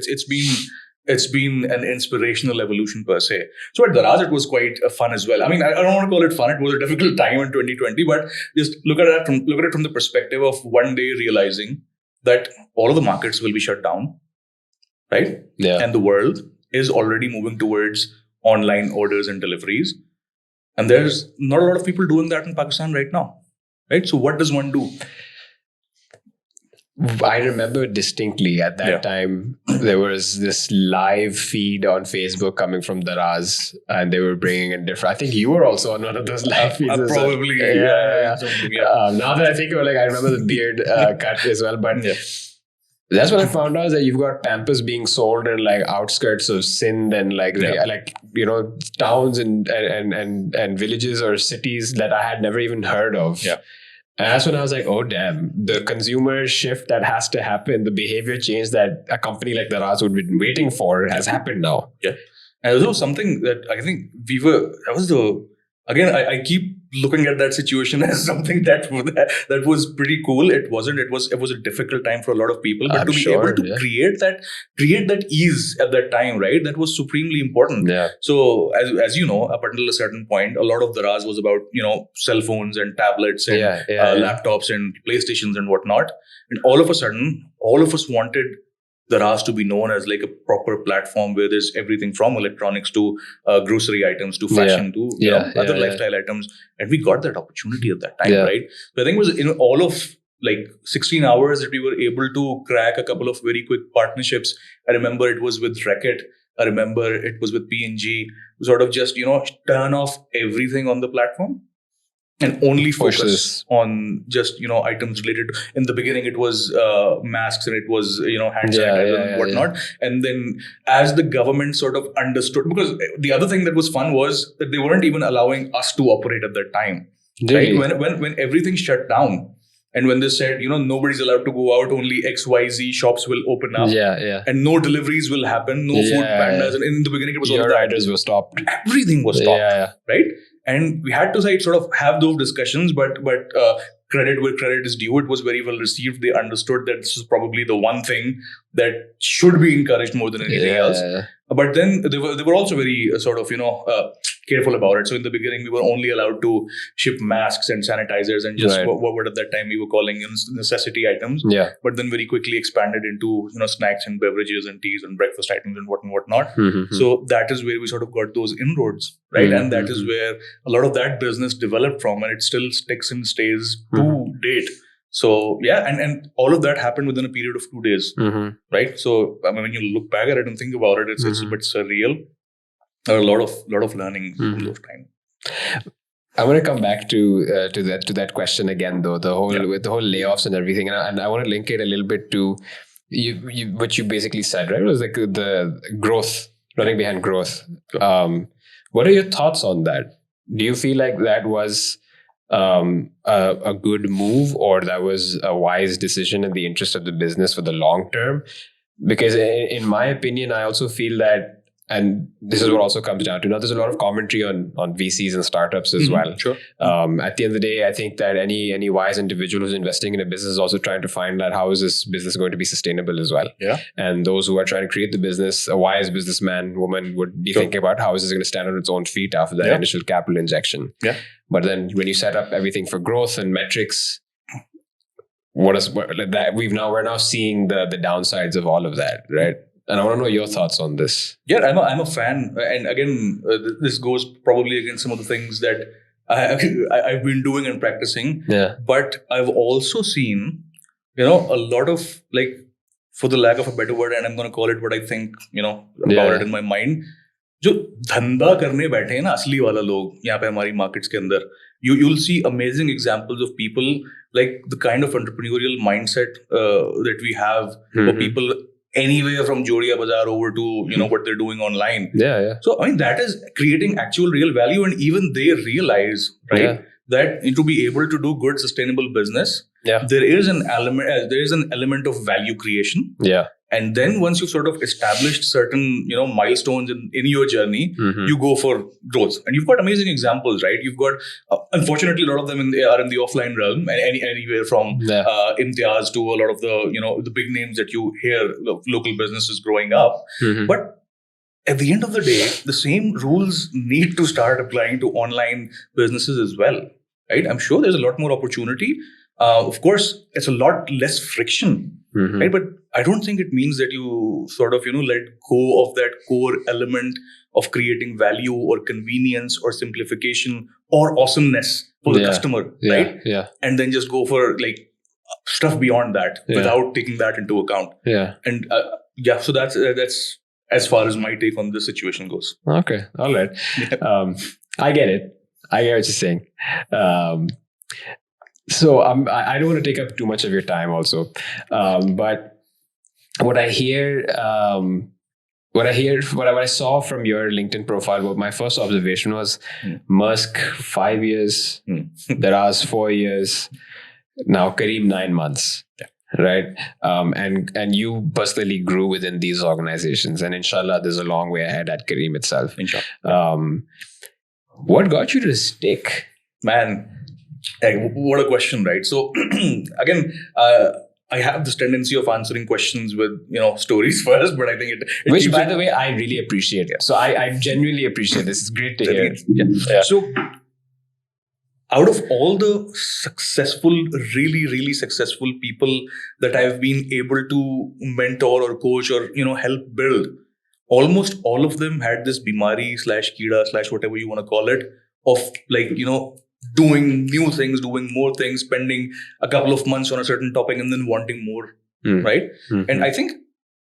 it's been an inspirational evolution per se. So at Daraz, it was quite fun as well. I mean, I don't want to call it fun. It was a difficult time in 2020, but just look at it from the perspective of one day realizing that all of the markets will be shut down, right? And the world is already moving towards online orders and deliveries. And there's not a lot of people doing that in Pakistan right now, right? So what does one do? I remember distinctly at that time, there was this live feed on Facebook coming from Daraz, and they were bringing in different. I think you were also on one of those live feeds. Probably. Now that I think of it, I remember the beard cut as well. But that's when I found out that you've got Pampers being sold in outskirts of Sindh and towns and villages or cities that I had never even heard of. And that's when I was like, oh, damn, the consumer shift that has to happen, the behavior change that a company like Daraz would be waiting for has happened now. And it was something that I think I keep looking at that situation as something that was pretty cool. It wasn't. It was a difficult time for a lot of people, but I'm to be sure, able to create that ease at that time, right? That was supremely important. Yeah. So as you know, up until a certain point, a lot of the Raz was about cell phones and tablets and laptops and PlayStations and whatnot. And all of a sudden, all of us wanted the Raz to be known as like a proper platform where there's everything from electronics to grocery items to fashion to other lifestyle items, and we got that opportunity at that time, right? So I think it was in all of like 16 hours that we were able to crack a couple of very quick partnerships. I remember it was with Reckitt. I remember it was with P&G. Sort of just turn off everything on the platform and only focus on just items related. In the beginning, it was masks and it was hand sanitizer and whatnot. And then as the government sort of understood, because the other thing that was fun was that they weren't even allowing us to operate at that time. Really? Right? When everything shut down. And when they said, nobody's allowed to go out, only XYZ shops will open up. And no deliveries will happen, no food pandas. And in the beginning, it was all your riders were stopped. Everything was stopped, right? And we had to sort of have those discussions, but credit where credit is due. It was very well received. They understood that this is probably the one thing that should be encouraged more than anything else. But then they were also very sort of careful about it. So in the beginning, we were only allowed to ship masks and sanitizers and just what at that time we were calling necessity items. But then very quickly expanded into snacks and beverages and teas and breakfast items and whatnot. So that is where we sort of got those inroads, right? And that is where a lot of that business developed from, and it still sticks and stays to date. So and all of that happened within a period of 2 days, right? So I mean, when you look back at it and think about it, it's a bit surreal. There are a lot of learning from those times. I want to come back to that question again, though, with the whole layoffs and everything, and I want to link it a little bit to what you basically said, right? It was like the growth, running behind growth. What are your thoughts on that? Do you feel like that was a good move, or that was a wise decision in the interest of the business for the long term? Because in my opinion, I also feel that, and this is what also comes down to, now there's a lot of commentary on VCs and startups as well. Sure. At the end of the day, I think that any wise individual who's investing in a business is also trying to find out how is this business going to be sustainable as well. And those who are trying to create the business, a wise businessman, woman would be thinking about how is this going to stand on its own feet after that initial capital injection. But then when you set up everything for growth and metrics, we're now seeing the downsides of all of that, right? And I want to know your thoughts on this. I'm a fan, and again, this goes probably against some of the things that I've been doing and practicing. But I've also seen, a lot of, like, for the lack of a better word, and I'm going to call it what I think, about it in my mind. जो धंधा करने बैठे हैं ना असली वाला लोग यहाँ पे हमारी markets के अंदर, you'll see amazing examples of people, like the kind of entrepreneurial mindset that we have for people anywhere from Jodia Bazaar over to what they're doing online. So I mean, that is creating actual real value, and even they realize, right, that to be able to do good sustainable business, there is an element of value creation. And then once you've sort of established certain milestones in your journey, you go for growth. And you've got amazing examples, right? You've got unfortunately a lot of them are in the offline realm, anywhere from Imtiaz to a lot of the big names that you hear of local businesses growing up. But at the end of the day, the same rules need to start applying to online businesses as well, right? I'm sure there's a lot more opportunity. Of course, it's a lot less friction, right? But I don't think it means that you sort of, let go of that core element of creating value or convenience or simplification or awesomeness for the customer, right? And then just go for like stuff beyond that without taking that into account. And so that's as far as my take on this situation goes. Okay, all right. I get it. I get what you're saying. So I don't want to take up too much of your time also. But what I saw from your LinkedIn profile, what my first observation was Musk 5 years, Wheredaras 4 years, now Kareem 9 months. right? And you personally grew within these organizations, and inshallah, there's a long way ahead at Kareem itself. Inshallah. What got you to stick? Man, what a question, right? So again, I have this tendency of answering questions with stories first, but I think it which, by the way, I really appreciate. So I genuinely appreciate this. It's great to hear. Yeah. So out of all the successful, really, really successful people that I've been able to mentor or coach or help build, almost all of them had this bimari / kida / whatever you want to call it, of doing new things, doing more things, spending a couple of months on a certain topic and then wanting more, right? Mm-hmm. And I think,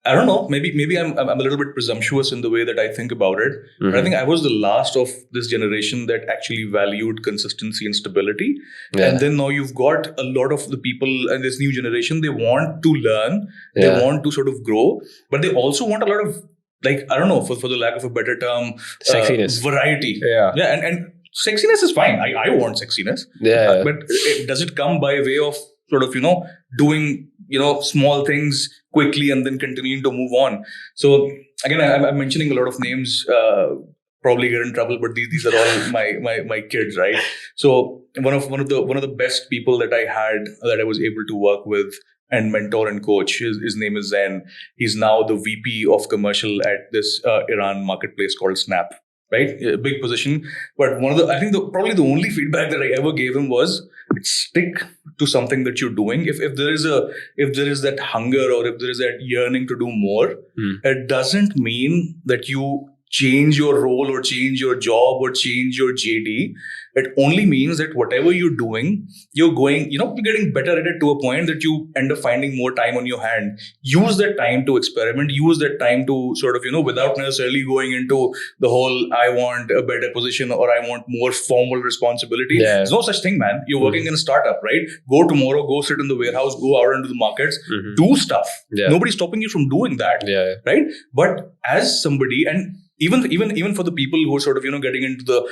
I don't know, maybe I'm a little bit presumptuous in the way that I think about it. Mm-hmm. But I think I was the last of this generation that actually valued consistency and stability. Yeah. And then now you've got a lot of the people in this new generation, they want to learn, they want to sort of grow, but they also want a lot of, I don't know, for the lack of a better term, sexiness, variety. Yeah. And sexiness is fine. I want sexiness. Yeah. But does it come by way of sort of, doing, small things quickly and then continuing to move on? So again, I'm mentioning a lot of names, probably get in trouble, but these are all my kids, right? So one of the best people that I was able to work with and mentor and coach, his name is Zain. He's now the VP of commercial at this Iran marketplace called Snap. Right, a big position. But probably the only feedback that I ever gave him was stick to something that you're doing. If there is that hunger or if there is that yearning to do more, it doesn't mean that you change your role or change your job or change your JD. It only means that whatever you're doing, you're getting better at it to a point that you end up finding more time on your hand. Use that time to experiment. Use that time to sort of, without necessarily going into the whole, I want a better position or I want more formal responsibility. Yeah. There's no such thing, man. You're working in a startup, right? Go tomorrow, go sit in the warehouse, go out into the markets, do stuff. Yeah. Nobody's stopping you from doing that, right? But as somebody, and even for the people who are sort of getting into the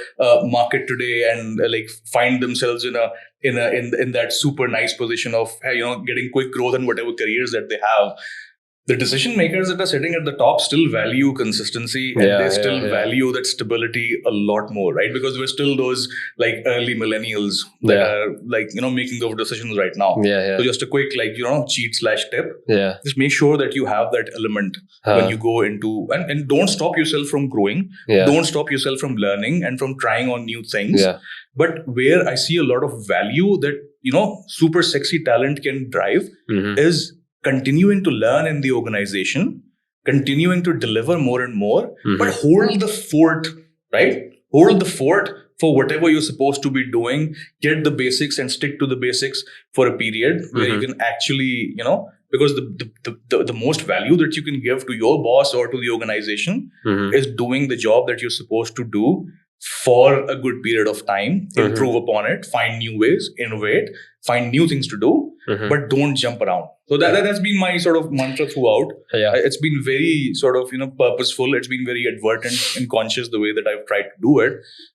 market today and find themselves in that super nice position of getting quick growth and whatever careers that they have, the decision makers that are sitting at the top still value consistency and they still value that stability a lot more, right? Because we're still those early millennials that are making those decisions right now. So just a quick cheat / tip. Just make sure that you have that element when you go into and don't stop yourself from growing. Don't stop yourself from learning and from trying on new things. But where I see a lot of value that super sexy talent can drive is continuing to learn in the organization, continuing to deliver more and more, but hold the fort, right? Hold the fort for whatever you're supposed to be doing, get the basics and stick to the basics for a period where you can actually, because the most value that you can give to your boss or to the organization is doing the job that you're supposed to do for a good period of time, improve upon it, find new ways, innovate, find new things to do, but don't jump around. So that's been my sort of mantra throughout. It's been very sort of, purposeful. It's been very advertent and conscious the way that I've tried to do it.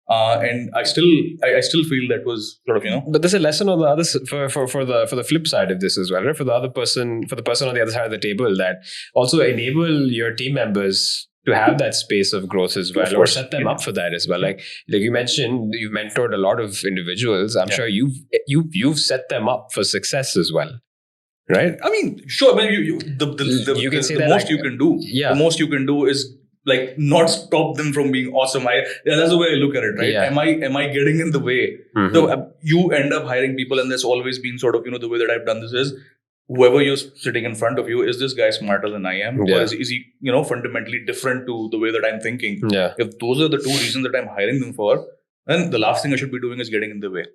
And I still feel that was sort of, But there's a lesson on the other, for the flip side of this as well, right? For the person on the other side of the table, that also enable your team members to have that space of growth as well, or set them up for that as well. Like you mentioned, you've mentored a lot of individuals. I'm sure you've set them up for success as well, right? I mean, sure. I mean, you can say the most you can do. The most you can do is not stop them from being awesome. That's the way I look at it, right? Am I getting in the way? So you end up hiring people, and that's always been sort of the way that I've done this is, whoever you're sitting in front of you, is this guy smarter than I am? Or is he, fundamentally different to the way that I'm thinking? If those are the two reasons that I'm hiring them for, then the last thing I should be doing is getting in the way.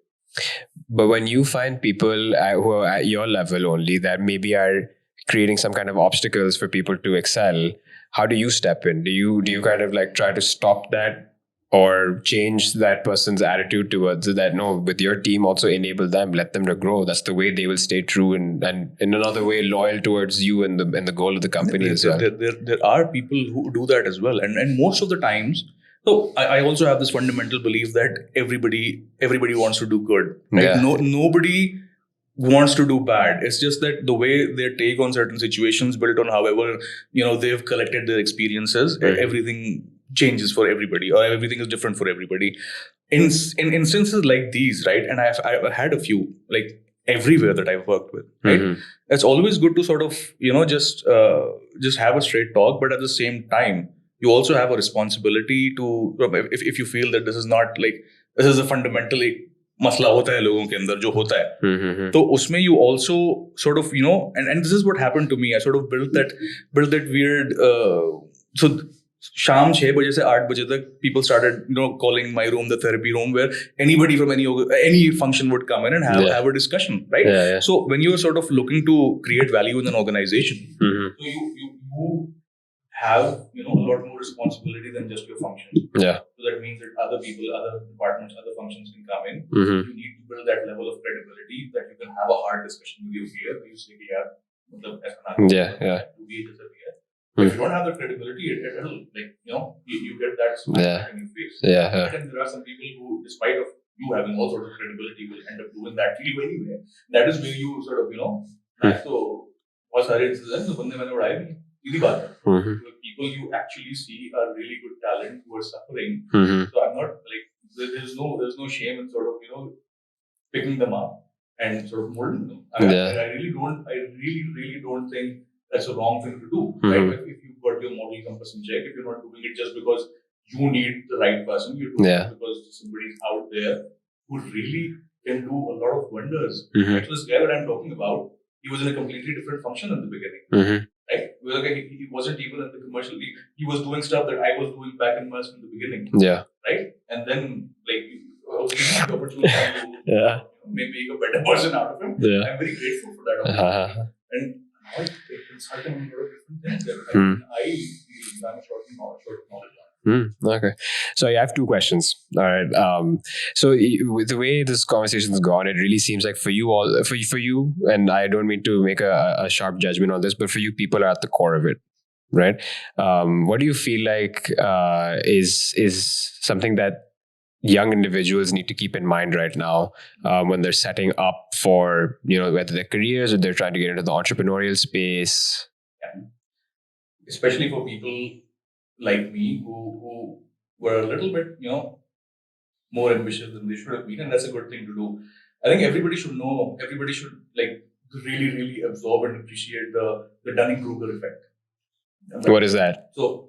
But when you find people who are at your level only that maybe are creating some kind of obstacles for people to excel, how do you step in? Do you kind of try to stop that? Or change that person's attitude towards it, that no, with your team also enable them, let them to grow. That's the way they will stay true and in another way loyal towards you and the goal of the company as well. There are people who do that as well, and most of the times. So I also have this fundamental belief that everybody wants to do good, right? Nobody wants to do bad. It's just that the way they take on certain situations, built on however they've collected their experiences, everything changes for everybody, or everything is different for everybody. In instances like these, right? And I've had a few, like everywhere that I've worked with, right? It's always good to sort of just have a straight talk, but at the same time, you also have a responsibility to, if you feel that this is not like, this is a fundamentally मसला होता है लोगों के अंदर जो होता है, तो उसमें you also sort of and this is what happened to me. I sort of built that weird so शाम 6 बजे से 8 बजे तक people started calling my room the therapy room, where anybody from any function would come in and have a discussion, right? So when you're sort of looking to create value in an organization, so you have a lot more responsibility than just your function. So that means that other people, other departments, other functions can come in. You need to build that level of credibility that you can have a hard discussion with your peer. You say, if you don't have the credibility, it'll you get that smack in your face. And there are some people who, despite of you having all sorts of credibility, will end up doing that to you anyway. That is where you sort of so बहुत सारे incidents तो बंदे मैंने उड़ाए भी. सीधी बात है. People you actually see are really good talent who are suffering. So I'm not like, there's no shame in sort of picking them up and sort of molding them. I really don't think that's a wrong thing to do. Right? If you've got your model compass in check, if you're not doing it just because you need the right person, you're doing it because somebody's out there who really can do a lot of wonders. Like this guy that I'm talking about, he was in a completely different function in the beginning. Right? He wasn't even in the commercial. He was doing stuff that I was doing back in Musk in the beginning. Right? And then like I was given the opportunity to make a better person out of him. I'm very grateful for that opportunity. And now I consult him on a lot of different things. I feel I'm short of knowledge. Okay. So I have two questions. All right. So with the way this conversation's gone, it really seems like for you all, for you, and I don't mean to make a sharp judgment on this, but for you, people are at the core of it, right? What do you feel like is something that young individuals need to keep in mind right now when they're setting up for whether their careers or they're trying to get into the entrepreneurial space? Especially for people like me who were a little bit more ambitious than they should have been, and that's a good thing to do. I think everybody should like really absorb and appreciate the Dunning-Kruger effect. What is that? So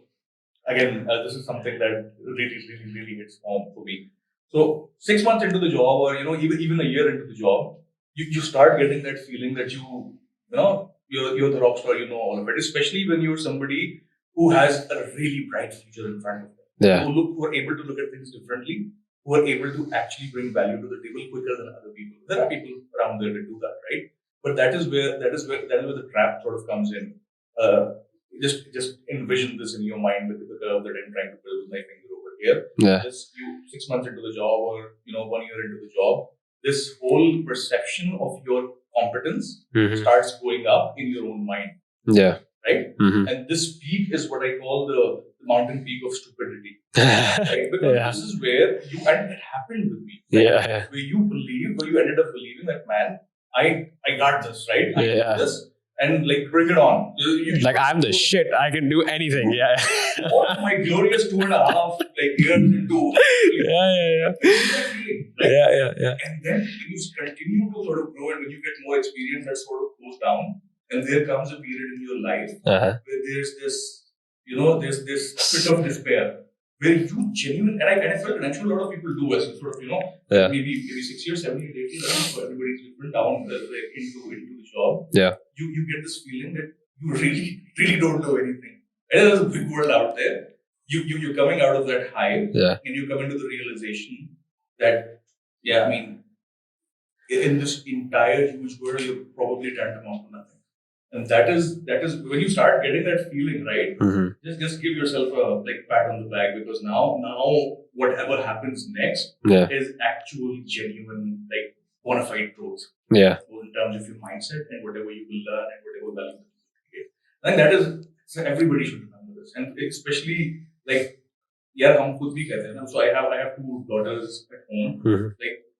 again, this is something that really hits home for me. So 6 months into the job, or even a year into the job, you start getting that feeling that you're the rock star, all of it. Especially when you're somebody who has a really bright future in front of them, who are able to look at things differently, who are able to actually bring value to the table quicker than other people. There are people around there that do that, right? But that is where the trap sort of comes in. Just envision this in your mind with the curve that I'm trying to build with my finger over here. Just 6 months into the job, or 1 year into the job, this whole perception of your competence starts going up in your own mind. Right? And this peak is what I call the mountain peak of stupidity. Right? Because this is where and it happened with me. Right? Where you ended up believing that, man, I got this, right? I got this. And like, bring it on. Like, I'm the shit. I can do anything. What my glorious 2.5 years into. Yeah. And then when you continue to sort of grow, and when you get more experience, that sort of goes down. And there comes a period in your life where there's this, there's this bit of despair, where you genuinely, and I felt, and I'm sure a lot of people do, as sort of, maybe 6 years, 7 years, 8 years, I don't know, for everybody's different down into the job. You get this feeling that you really don't know anything. And there's a big world out there. You're coming out of that high, and you come into the realization that, in this entire huge world, you're probably tantamount to nothing. And that is when you start getting that feeling, right? Just give yourself a pat on the back, because now whatever happens next is actual, genuine, bona fide growth. Both in terms of your mindset and whatever you will learn and whatever value you create. I think that is, so everybody should remember this, and especially हम खुद भी कहते हैं ना. So I have 2 daughters at home.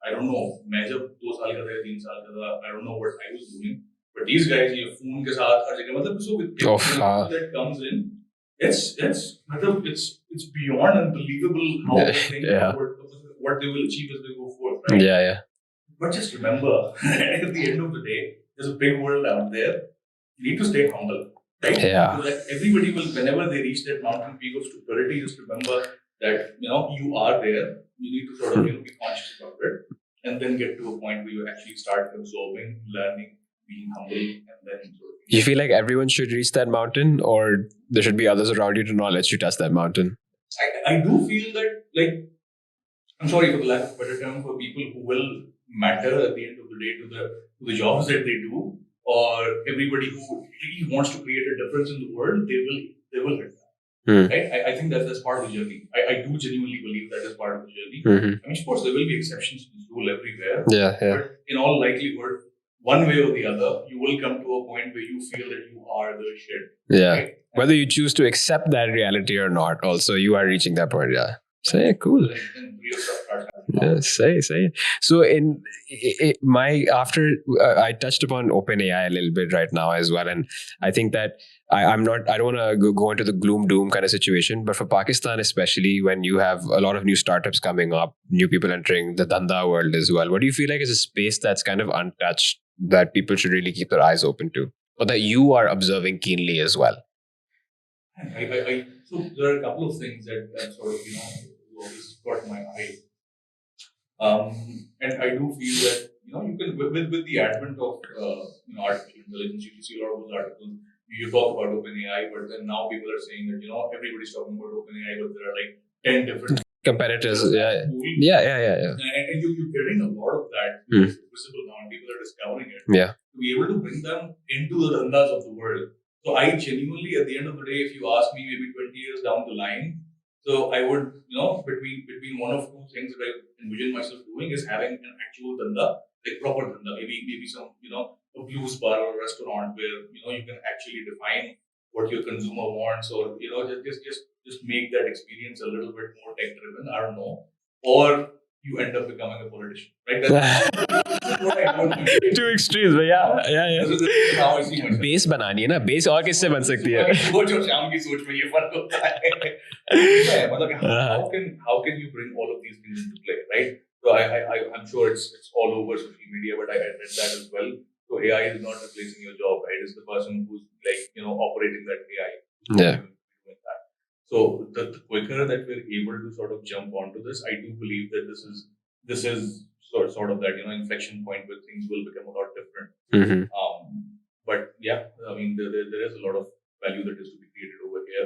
I don't know, मैं जब 2 साल का था 3 साल का था, I don't know what I was doing, but these guys ये phone के साथ हर जगह मतलब so with everything that comes in, it's beyond unbelievable how they think what they will achieve as they go forth, right? Yeah. But just remember, at the end of the day, there's a big world out there. You need to stay humble, right? Yeah. Because everybody will, whenever they reach that mountain peak of stupidity, just remember that you are there. You need to sort of be conscious about it, and then get to a point where you actually start absorbing, learning, being humble, and then sort of. You feel like everyone should reach that mountain, or there should be others around you to not let you touch that mountain? I do feel that, like, I'm sorry for the lack of a better term, for people who will matter at the end of the day to the jobs that they do, or everybody who really wants to create a difference in the world, they will hit that. Right? I think that's part of the journey. I do genuinely believe that is part of the journey. I mean, of course, there will be exceptions to this rule everywhere. Yeah. But in all likelihood, one way or the other, you will come to a point where you feel that you are the shit. Yeah. Right? Whether you choose to accept that reality or not, also you are reaching that point. Yeah. So yeah, cool. And real stuff starts happening. Yeah, say. So after I touched upon OpenAI a little bit right now as well, and I think that I don't want to go into the gloom doom kind of situation, but for Pakistan especially, when you have a lot of new startups coming up, new people entering the Dhanda world as well, what do you feel like is a space that's kind of untouched that people should really keep their eyes open to, or that you are observing keenly as well? So there are a couple of things that sort of always caught my eye. And I do feel that you can with the advent of artificial intelligence, you can see a lot of those articles. You talk about OpenAI, but then now people are saying that everybody's talking about OpenAI, but there are like 10 different competitors. Yeah. And you're getting a lot of that visible now, and people are discovering it. Yeah. To be able to bring them into the dhandas of the world. So I genuinely, at the end of the day, if you ask me, maybe 20 years down the line, so I would, between one of two things that I envision myself doing is having an actual dhanda, like proper dhanda, maybe some, a blues bar or a restaurant where, you can actually define what your consumer wants, or, just make that experience a little bit more tech driven. I don't know. Or you end up becoming a politician, right? That's what I want to do. Two extremes, but yeah. This is how I see myself. Base बनानी है ना, base और किससे बन सकती है? सोच और शाम की सोच में ये फर्क होता है. मतलब how can you bring all of these things into play, right? So I'm sure it's all over social media, but I read that as well. So AI is not replacing your job, right? It's the person who's operating that AI. Yeah. So the quicker that we're able to sort of jump onto this, I do believe that this is sort of that inflection point where things will become a lot different. But yeah, I mean there is a lot of value that is to be created over here.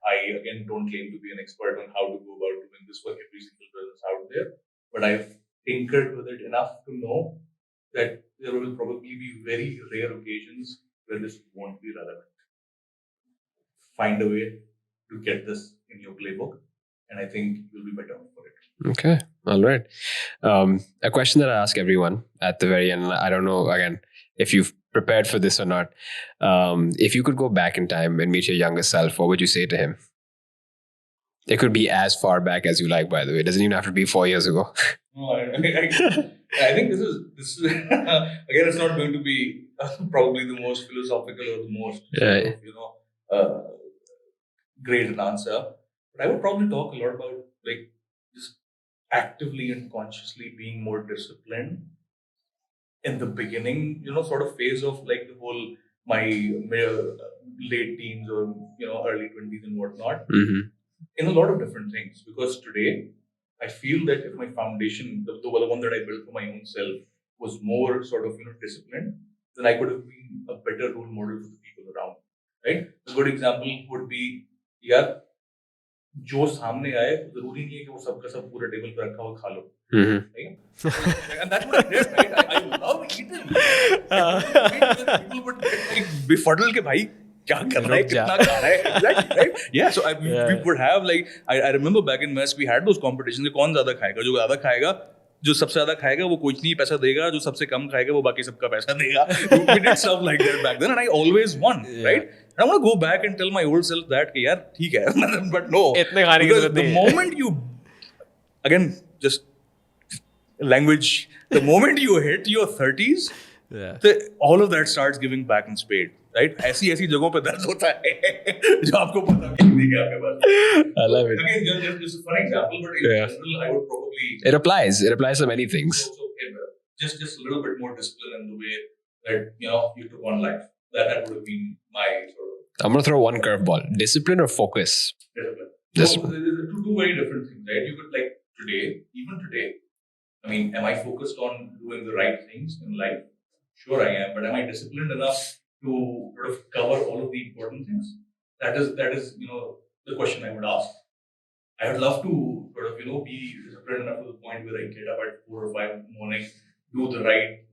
I again don't claim to be an expert on how to go about doing this for every single business out there, but I've tinkered with it enough to know that there will probably be very rare occasions where this won't be relevant. Find a way to get this in your playbook, and I think you'll be better for it. Okay, all right. A question that I ask everyone at the very end, I don't know, again, if you've prepared for this or not. If you could go back in time and meet your younger self, what would you say to him? It could be as far back as you like, by the way. It doesn't even have to be 4 years ago. No, I think this is again, it's not going to be probably the most philosophical or the most great an answer, but I would probably talk a lot about like just actively and consciously being more disciplined in the beginning, sort of phase of like the whole my late teens or early 20s and whatnot, in a lot of different things. Because today I feel that if my foundation, the one that I built for my own self, was more sort of disciplined, then I could have been a better role model for the people around. Right? A good example would be यार जो सामने आए जरूरी नहीं है कि वो सबका सब पूरा टेबल पे रखा हुआ खा लो, and that's what I did, right? I love eating. People would like befuddle के भाई क्या कर रहा है, कितना खा रहा है, right? Yeah, so we would have like I remember back in mess we had those competitions कि कौन ज्यादा खाएगा, जो ज्यादा खाएगा, जो सबसे ज्यादा खाएगा वो कुछ नहीं पैसा देगा, जो सबसे कम खाएगा वो बाकी सबका पैसा देगा. We did stuff like that back then, and I always won, right? And I want to go back and tell my old self that कि यार ठीक है, but no, because the moment you again just language The moment you hit your 30s, all of that starts giving back in spade. Right? ऐसी जगहों पे दर्द होता है जो आपको पता भी नहीं है आपके पास. I love it. Again, just a fun example, but in general, I would probably. It applies. It applies to many things. So, just a little bit more discipline in the way that you took on life. That would have been my sort of. I'm gonna throw one curveball: discipline or focus. Discipline. So, two very different things, right? You could even today. I mean, am I focused on doing the right things in life? Sure, I am. But am I disciplined enough to sort of cover all of the important things? That is the question I would ask. I would love to sort of be disciplined enough to the point where I get up at 4 or 5 in the morning, do the right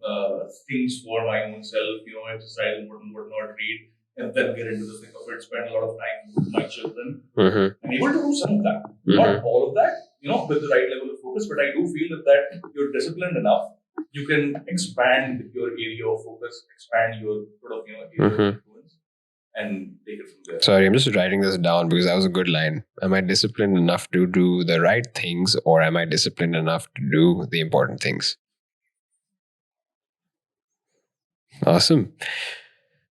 things for my own self, exercise and whatnot, read, and then get into the thick of it, spend a lot of time with my children. I'm able to do some of that, not all of that, with the right level of focus, but I do feel that you're disciplined enough. You can expand your area of focus, expand your sort of area of influence, and take it from there. Sorry, I'm just writing this down because that was a good line. Am I disciplined enough to do the right things, or am I disciplined enough to do the important things? Awesome.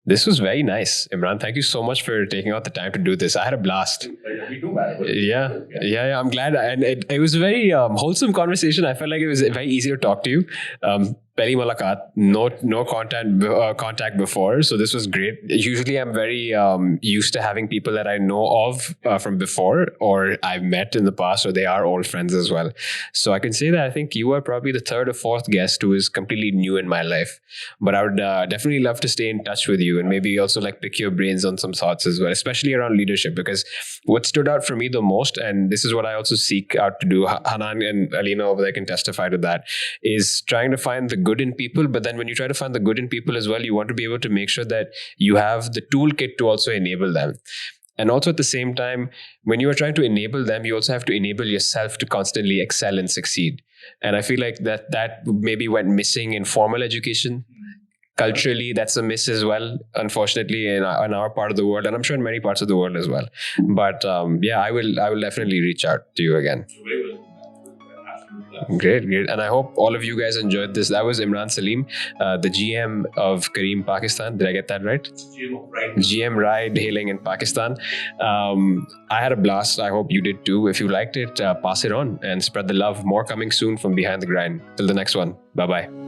This was very nice, Imran. Thank you so much for taking out the time to do this. I had a blast. We do, man. Yeah. I'm glad. And it was a very wholesome conversation. I felt like it was very easy to talk to you. Pehli mulaqat, no contact before. So this was great. Usually I'm very used to having people that I know of from before, or I've met in the past, or they are old friends as well. So I can say that I think you are probably the third or fourth guest who is completely new in my life. But I would definitely love to stay in touch with you and maybe also pick your brains on some thoughts as well, especially around leadership, because what stood out for me the most, and this is what I also seek out to do, Hanan and Alina over there can testify to that, is trying to find the good in people. But then when you try to find the good in people as well, you want to be able to make sure that you have the toolkit to also enable them. And also at the same time, when you are trying to enable them, you also have to enable yourself to constantly excel and succeed. And I feel like that maybe went missing in formal education. Culturally, that's a miss as well, unfortunately, in our part of the world, and I'm sure in many parts of the world as well. But I will definitely reach out to you again. Great. And I hope all of you guys enjoyed this. That was Imran Saleem, the GM of Careem, Pakistan. Did I get that right? GM Ride hailing in Pakistan. I had a blast. I hope you did too. If you liked it, pass it on and spread the love. More coming soon from Behind the Grind. Till the next one. Bye-bye.